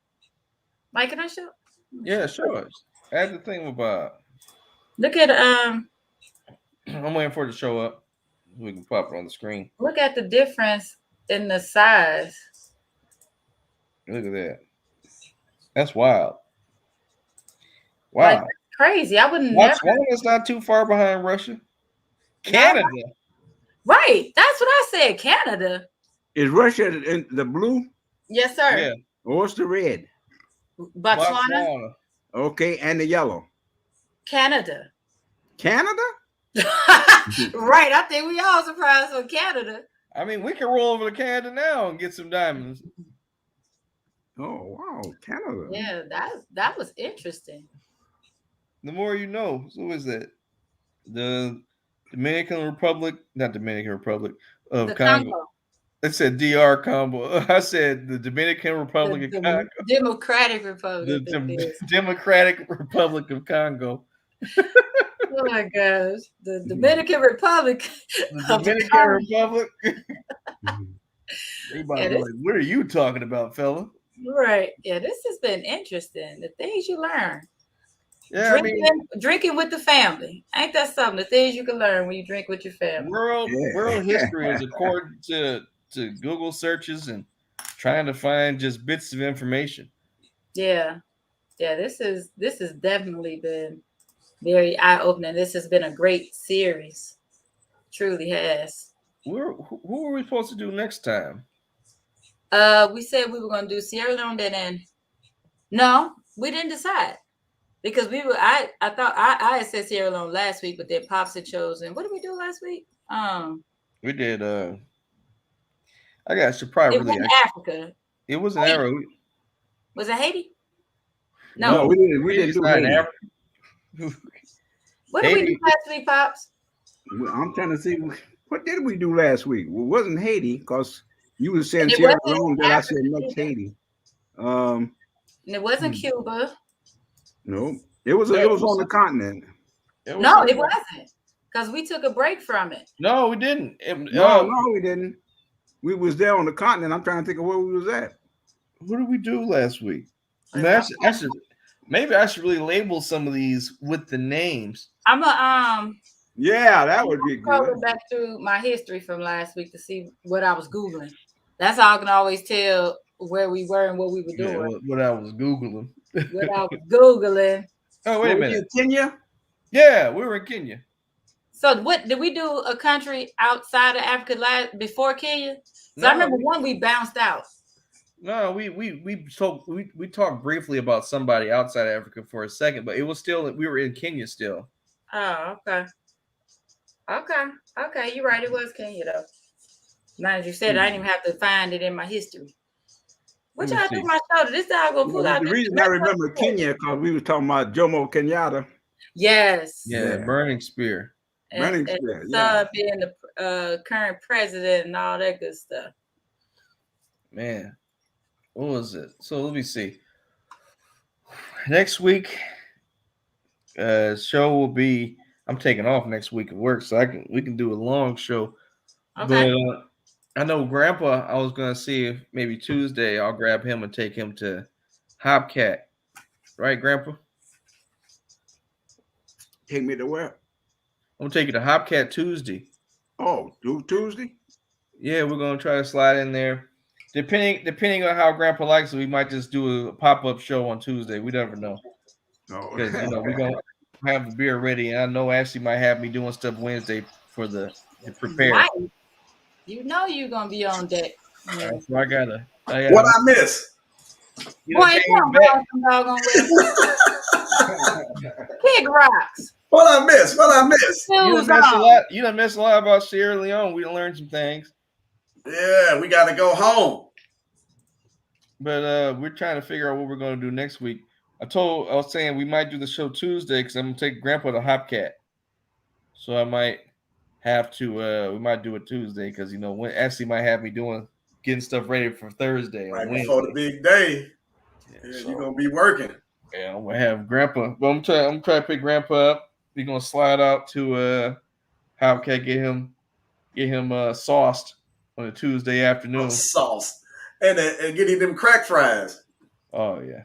Mike, can I show? Yeah, sure. Add the thing about. Look at I'm waiting for it to show up. We can pop it on the screen. Look at the difference in the size. Look at that. That's wild. Wow. Like, that's crazy. I wouldn't never. Botswana's not too far behind Russia. Canada. No. Right. That's what I said. Canada. Is Russia in the blue? Yes, sir. Yeah. What's the red? Botswana. Okay, and the yellow. Canada. Canada? Right. I think we all surprised on Canada. I mean, we can roll over to Canada now and get some diamonds. Oh, wow. Canada. Yeah, that was interesting. The more you know. So who is that? The Dominican Republic, not Dominican Republic of Congo. It said DR Congo. I said the Dominican Republic of Congo. Democratic Republic. The Democratic Republic of Congo. Oh my gosh. The Dominican Republic. The Dominican Republic. Everybody like, what are you talking about, fella? Right. Yeah, this has been interesting. The things you learn. Yeah, drinking with the family. Ain't that something? The things you can learn when you drink with your family. World history is according to Google searches and trying to find just bits of information. Yeah. Yeah, this has definitely been very eye-opening. This has been a great series. Truly has. Who are we supposed to do next time? We said we were going to do Sierra Leone, then no, we didn't decide. Because I thought I had said Sierra Leone last week, but then Pops had chosen. What did we do last week? We did. I got surprised. It wasn't Africa. It was an arrow. Was it Haiti? No, we didn't. We didn't do Haiti. What did we do last week, Pops? I'm trying to see what did we do last week. Well, it wasn't Haiti because you were saying Sierra Leone. Then I said next Haiti. And it wasn't Cuba. No, it was on the continent. It wasn't, because we took a break from it. No, we didn't. No, we didn't. We was there on the continent. I'm trying to think of where we was at. What did we do last week? I mean, maybe I should really label some of these with the names. I'm a Yeah, that would be good. Scrolling back through my history from last week to see what I was Googling. That's how I can always tell where we were and what we were doing. Yeah, what I was Googling. What I was Googling. Oh, wait a minute. Kenya? Yeah, we were in Kenya. So what did we do a country outside of Africa before Kenya? So I remember one we bounced out. No, we talked briefly about somebody outside of Africa for a second, but it was still we were in Kenya still. Oh, okay. Okay, you're right. It was Kenya though. Now as you said, I didn't even have to find it in my history. What y'all do my shoulder? This time I'm gonna pull out. The reason I remember Kenya because we were talking about Jomo Kenyatta. Yes. Yeah, burning spear. Burning spear. Being the current president and all that good stuff. Man, what was it? So let me see. Next week, show will be. I'm taking off next week of work, so we can do a long show. Okay. But I know Grandpa. I was gonna see if maybe Tuesday I'll grab him and take him to Hopcat. Right, Grandpa? Take me to where? I'm gonna take you to Hopcat Tuesday. Oh, Tuesday? Yeah, we're gonna try to slide in there. Depending on how Grandpa likes it, we might just do a pop-up show on Tuesday. We never know. Because we're gonna have the beer ready, and I know Ashley might have me doing stuff Wednesday to prepare. Right. You know you're gonna be on deck. Yeah. So I gotta. What I miss? Boy, you doggone Pig rocks. What I miss? You done missed a lot about Sierra Leone. We learned some things. Yeah, we got to go home. But we're trying to figure out what we're going to do next week. I was saying we might do the show Tuesday because I'm going to take Grandpa to Hopcat. So I might have to, we might do it Tuesday because, when Ashley might have me getting stuff ready for Thursday. Right before the big day. Yeah, so, you're going to be working. Yeah, I'm going to have Grandpa. But I'm trying to pick Grandpa up. We're going to slide out to Hopcat, get him sauced on a Tuesday afternoon. Sauce. And getting them crack fries. Oh, yeah.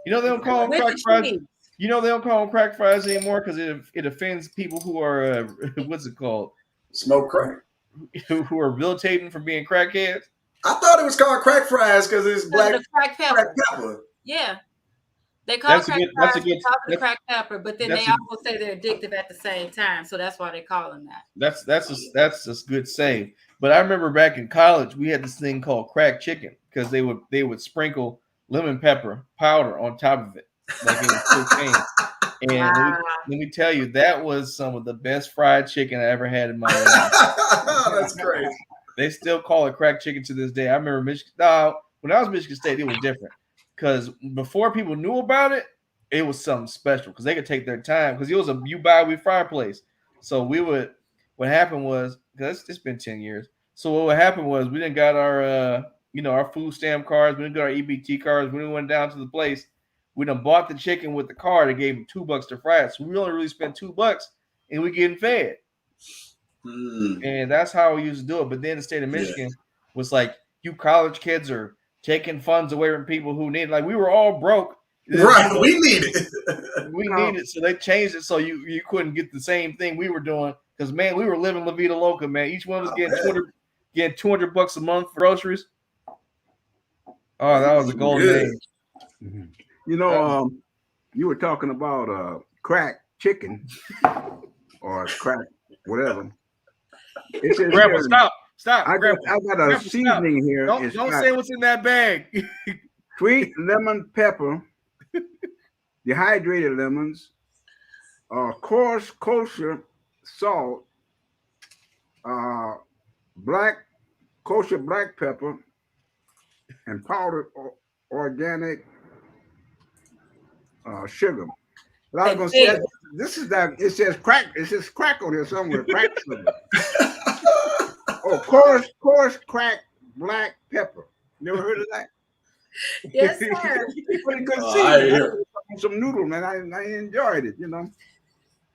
They don't call them crack fries. They don't call them crack fries anymore because it offends people who are, what's it called? Smoke crack. Who are rehabilitating for being crackheads. I thought it was called crack fries because it's black crack pepper. Yeah. They call crack fries because of the crack pepper, but then they also say they're addictive at the same time. So that's why they call them that. That's a good save. But I remember back in college, we had this thing called crack chicken because they would sprinkle lemon pepper powder on top of it. Like it was cocaine. And let me tell you, that was some of the best fried chicken I ever had in my life. That's great. They still call it crack chicken to this day. I remember Michigan. No, when I was Michigan State, it was different. Because before people knew about it, it was something special because they could take their time because it was a we fry place. So what happened was, because it's been 10 years. So what happened was we didn't got our our food stamp cards, we didn't got our EBT cards. When we went down to the place, we done bought the chicken with the card and gave them $2 to fry it. So we only really spent $2 and we getting fed. And that's how we used to do it. But then the state of Michigan was like, you college kids are taking funds away from people who need it. Like we were all broke. Right. We need it. We need it. So they changed it so you couldn't get the same thing we were doing. Because man, we were living La Vida Loca, man. Each one was getting $200 a month for groceries. Oh, that was a golden age. You were talking about crack chicken or crack whatever. Grandpa, stop. I got a seasoning here. Don't say what's in that bag. Sweet lemon pepper, dehydrated lemons, coarse kosher salt, kosher black pepper, and powdered organic sugar. But I was gonna say this is that it says crack. It says crack on here somewhere. Crack sugar. Coarse crack black pepper. Never heard of that? Yes, sir. Pretty good season. Some noodle, man. I enjoyed it.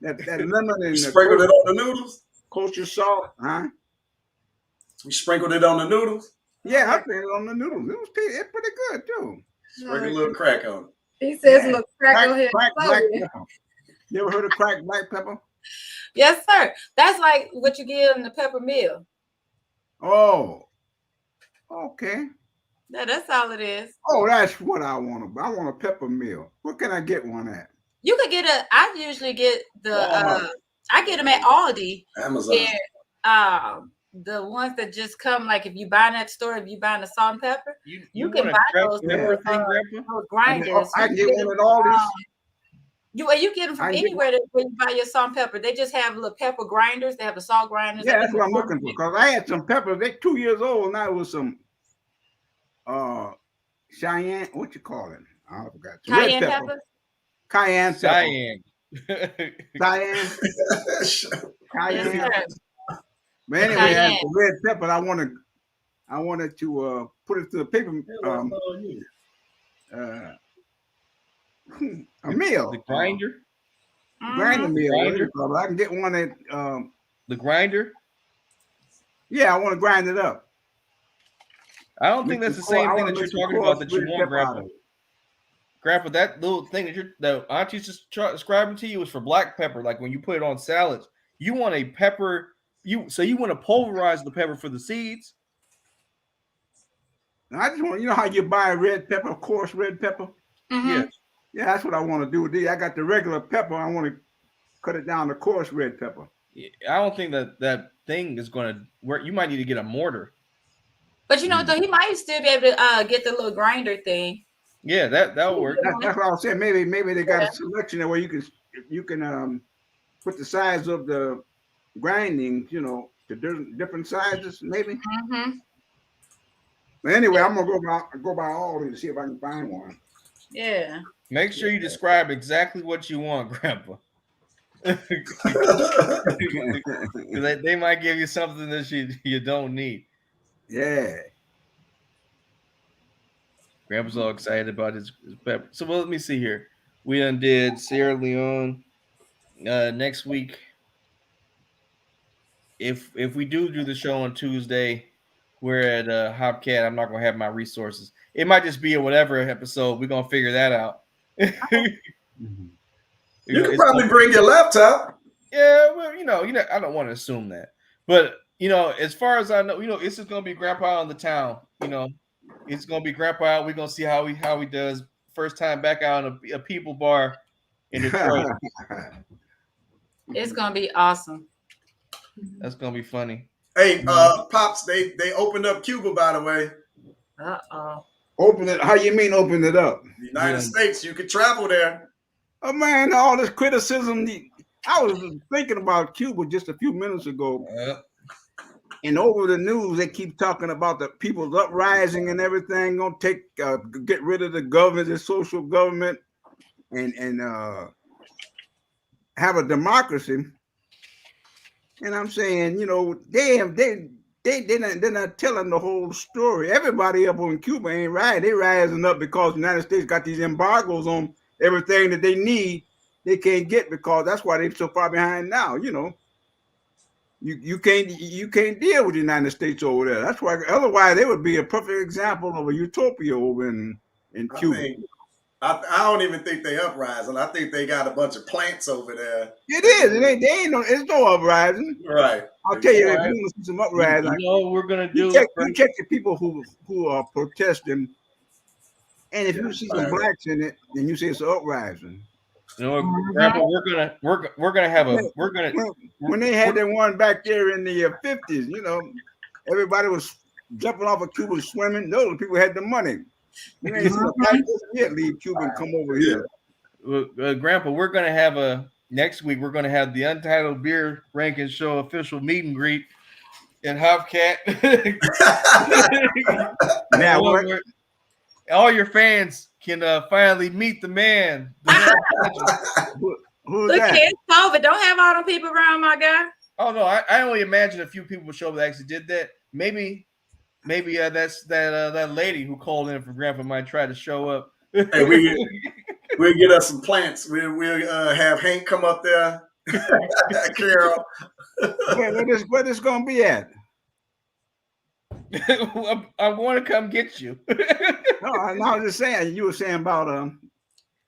That lemon and sprinkled it on the noodles. Kosher salt, huh? We sprinkled it on the noodles. Yeah, I put it on the noodles. It's pretty good too. Sprinkle a little crack on it. He says look crack on here. Crack black pepper. You ever heard of cracked black pepper? Yes, sir. That's like what you get in the pepper meal. Oh, okay. Yeah, that's all it is. Oh, that's what I want. I want a pepper meal. Where can I get one at? You could get I usually get the I get them at Aldi. Amazon. Yeah, the ones that just come like if you buy in that store, if you buy the salt and pepper, you can buy those pepper thing, Grandpa? those grinders. I can get one at Aldi. You get them from anywhere when you buy your salt and pepper. They just have little pepper grinders. They have the salt grinders. Yeah, that's what I'm looking for. Because I had some peppers. They're 2 years old now with some Cheyenne. What you call it? I forgot. Cayenne pepper. Cayenne pepper. Cayenne. Cayenne. Cayenne. Yes, But anyway, I had the red pepper. I wanted to put it to the paper. A meal. The grinder. Grinder meal. Grinder. I can get one at the grinder. Yeah, I want to grind it up. I don't think that's the same thing that you're talking about that you want, Grandpa. Grandpa, that little thing that the auntie's just describing to you is for black pepper. Like when you put it on salads, you want a pepper. You want to pulverize the pepper for the seeds. I just want, you know how you buy red pepper, coarse red pepper. Mm-hmm. Yeah, that's what I want to do with these. I got the regular pepper. I want to cut it down to coarse red pepper. I don't think that thing is going to work. You might need to get a mortar. But you know, though, he might still be able to get the little grinder thing. Yeah, that'll work. That's what I was saying. Maybe they got a selection where you can put the size of the grinding, to different sizes, maybe. Mm-hmm. But anyway, I'm gonna go by Aldi to see if I can find one. Yeah. Make sure you describe exactly what you want, Grandpa. They might give you something that you don't need. Yeah. Grandpa's all excited about his pepper. So let me see here. We did Sierra Leone. Next week, if we do the show on Tuesday, we're at Hopcat. I'm not gonna have my resources. It might just be a whatever episode. We're gonna figure that out. You can probably bring your laptop. Yeah, well, I don't want to assume that, but as far as I know, it's just gonna be Grandpa on the town. It's gonna be Grandpa out. We're gonna see how he does first time back out in a people bar in Detroit. It's gonna be awesome. That's gonna be funny. Hey, Pops, they opened up Cuba, by the way. Open it? How you mean open it up? The United States, you could travel there. Oh man, all this criticism. I was thinking about Cuba just a few minutes ago. And over the news, they keep talking about the people's uprising and everything. Gonna get rid of the government, the social government, and have a democracy. And I'm saying, they're not telling the whole story. Everybody up on Cuba ain't right. They rising up because the United States got these embargoes on everything that they need. They can't get because that's why they're so far behind now. You can't deal with the United States over there. That's why. Otherwise, they would be a perfect example of a utopia over in Cuba. I don't even think they uprising. I think they got a bunch of plants over there. It is. It's no uprising. Right. I'll tell you, if you want to see some uprising, we're gonna do. You check the people who are protesting, and if you see some blacks in it, then you say it's an uprising. Grandpa, when they had that one back there in the 50s, everybody was jumping off of Cuba swimming. Those people had the money. You ain't seen a black person yet leave Cuba and come over here. Grandpa, we're gonna have next week. We're gonna have the Untitled Beer Ranking Show official meet and greet in Hopcat. Now, all your fans can finally meet the man. Who's Look, that? kids, COVID. Don't have all them people around, my guy. Oh no, I only imagine a few people would show up that actually did that. Maybe that's that lady who called in for Grandpa might try to show up. Hey, we'll get us some plants. We'll have Hank come up there. Carol. Where this gonna be at? I want to come get you. No, I was just saying. You were saying about how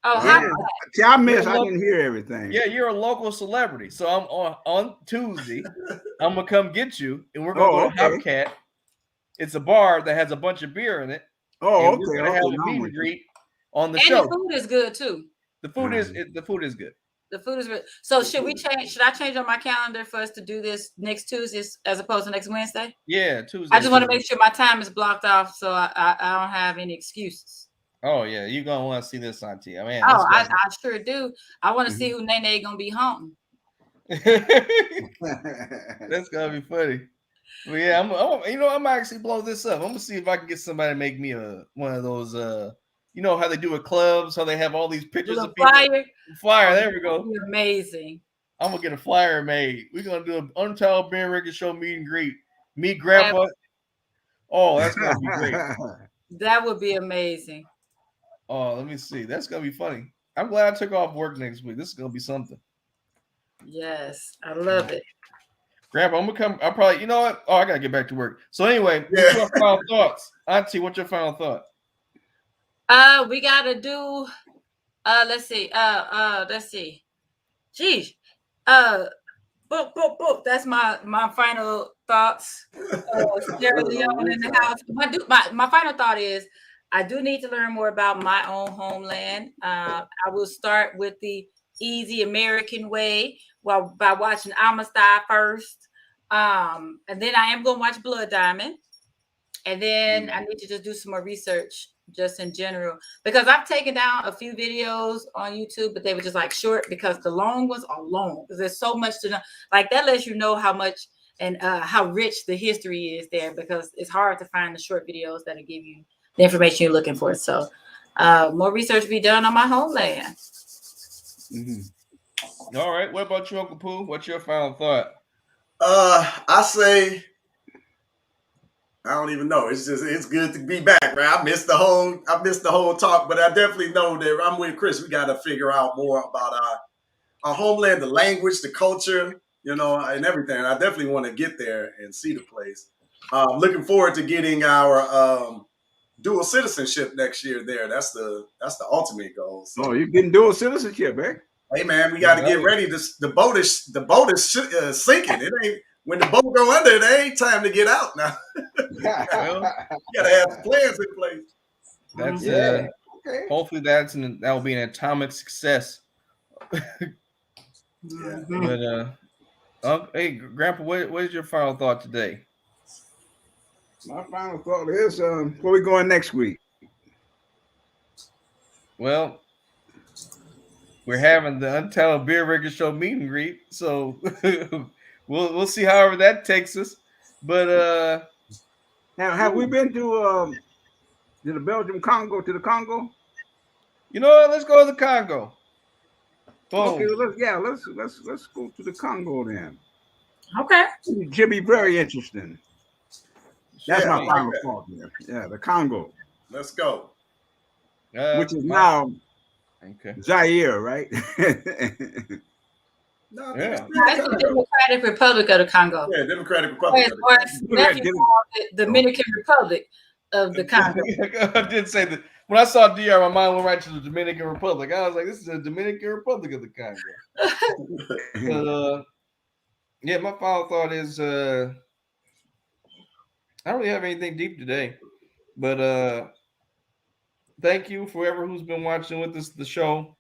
I missed. I didn't hear everything. Yeah, you're a local celebrity. So I'm on Tuesday. I'm gonna come get you, and we're gonna go to Hopcat. It's a bar that has a bunch of beer in it. Oh, and we're gonna have a meet and greet on the and show. the food is good too. The food is good. The food is good. So should we change? Should I change on my calendar for us to do this next Tuesday as opposed to next Wednesday? Yeah, Tuesday. I just want to make sure my time is blocked off so I don't have any excuses. Oh yeah, you're gonna want to see this on TV. I mean, I sure do. I want to see who Nene gonna be haunting. That's gonna be funny. But yeah, I'm actually blow this up. I'm gonna see if I can get somebody to make me one of those. You know how they do at clubs, how they have all these pictures of people. Flyer. There we go. Amazing. I'm gonna get a flyer made. We're gonna do an Untitled Beer Record Show meet and greet. Meet Grandpa. Oh, that's gonna be great. That would be amazing. Oh, let me see. That's gonna be funny. I'm glad I took off work next week. This is gonna be something. Yes, I love it. Grandpa, I'm gonna come. I'll probably, you know what? Oh, I gotta get back to work. So anyway, what's your final thoughts? Auntie, what's your final thought? We gotta do let's see. Geez. Boop. That's my final thoughts. Sarah Leone in the house. My final thought is I do need to learn more about my own homeland. I will start with the easy American way by watching Amistad first. And then I am gonna watch Blood Diamond. And then I need to just do some more research just in general, because I've taken down a few videos on YouTube, but they were just like short because the long ones are long because there's so much to know. Like that lets you know how much and how rich the history is there, because it's hard to find the short videos that'll give you the information you're looking for. So more research be done on my homeland. All right. What about you, Uncle Pooh? What's your final thought? I say, I don't even know. It's good to be back, right? I missed the whole talk, but I definitely know that I'm with Chris. We got to figure out more about our homeland, the language, the culture, and everything. I definitely want to get there and see the place. Looking forward to getting our dual citizenship next year there. That's the ultimate goal. So. Oh, you're getting dual citizenship, eh? Hey man, we got to get ready. The boat is sinking. It ain't. When the boat go under, it ain't time to get out now. You gotta have plans in place. That's hopefully that will be an atomic success. But hey, Grandpa, what is your final thought today? My final thought is where we going next week? Well, we're having the Untitled Beer Record Show meet and greet, so we'll see however that takes us. But now, have we been to the Belgium Congo, to the Congo? You know what? Let's go to the Congo. Boom. Okay, let's go to the Congo then. Okay. It should be very interesting. That's my final thought there. Yeah, the Congo. Let's go. Which is now Zaire, right? No, it's the Democratic Republic of the Congo. Yeah, Democratic Republic. Or it's the Dominican Republic of the Congo. I did say that. When I saw DR, my mind went right to the Dominican Republic. I was like, this is the Dominican Republic of the Congo. Yeah, my final thought is I don't really have anything deep today. But thank you for whoever who's been watching with us the show.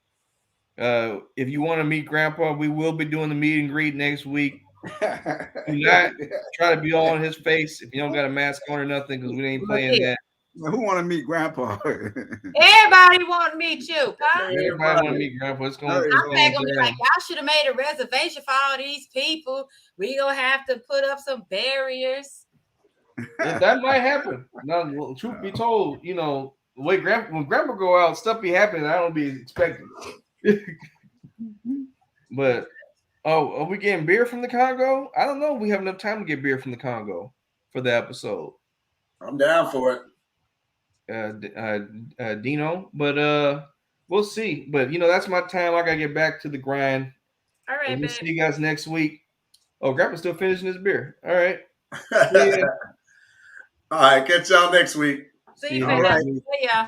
If you want to meet Grandpa, we will be doing the meet and greet next week. Do not try to be all in his face if you don't got a mask on or nothing, because we ain't playing that. Who want to meet Grandpa? Everybody want to meet you, huh? Everybody want to meet Grandpa. It's gonna be like, y'all should have made a reservation for all these people. We gonna have to put up some barriers. Yeah, that might happen. Now, truth be told, the way when Grandpa go out, stuff be happening I don't be expecting. But are we getting beer from the Congo? I don't know. We have enough time to get beer from the Congo for the episode. I'm down for it. Dino, but we'll see. But that's my time. I gotta get back to the grind. All right, we'll see you guys next week. Oh, Grandpa's still finishing his beer. All right. Yeah. All right, catch y'all next week. See you, All right. See ya.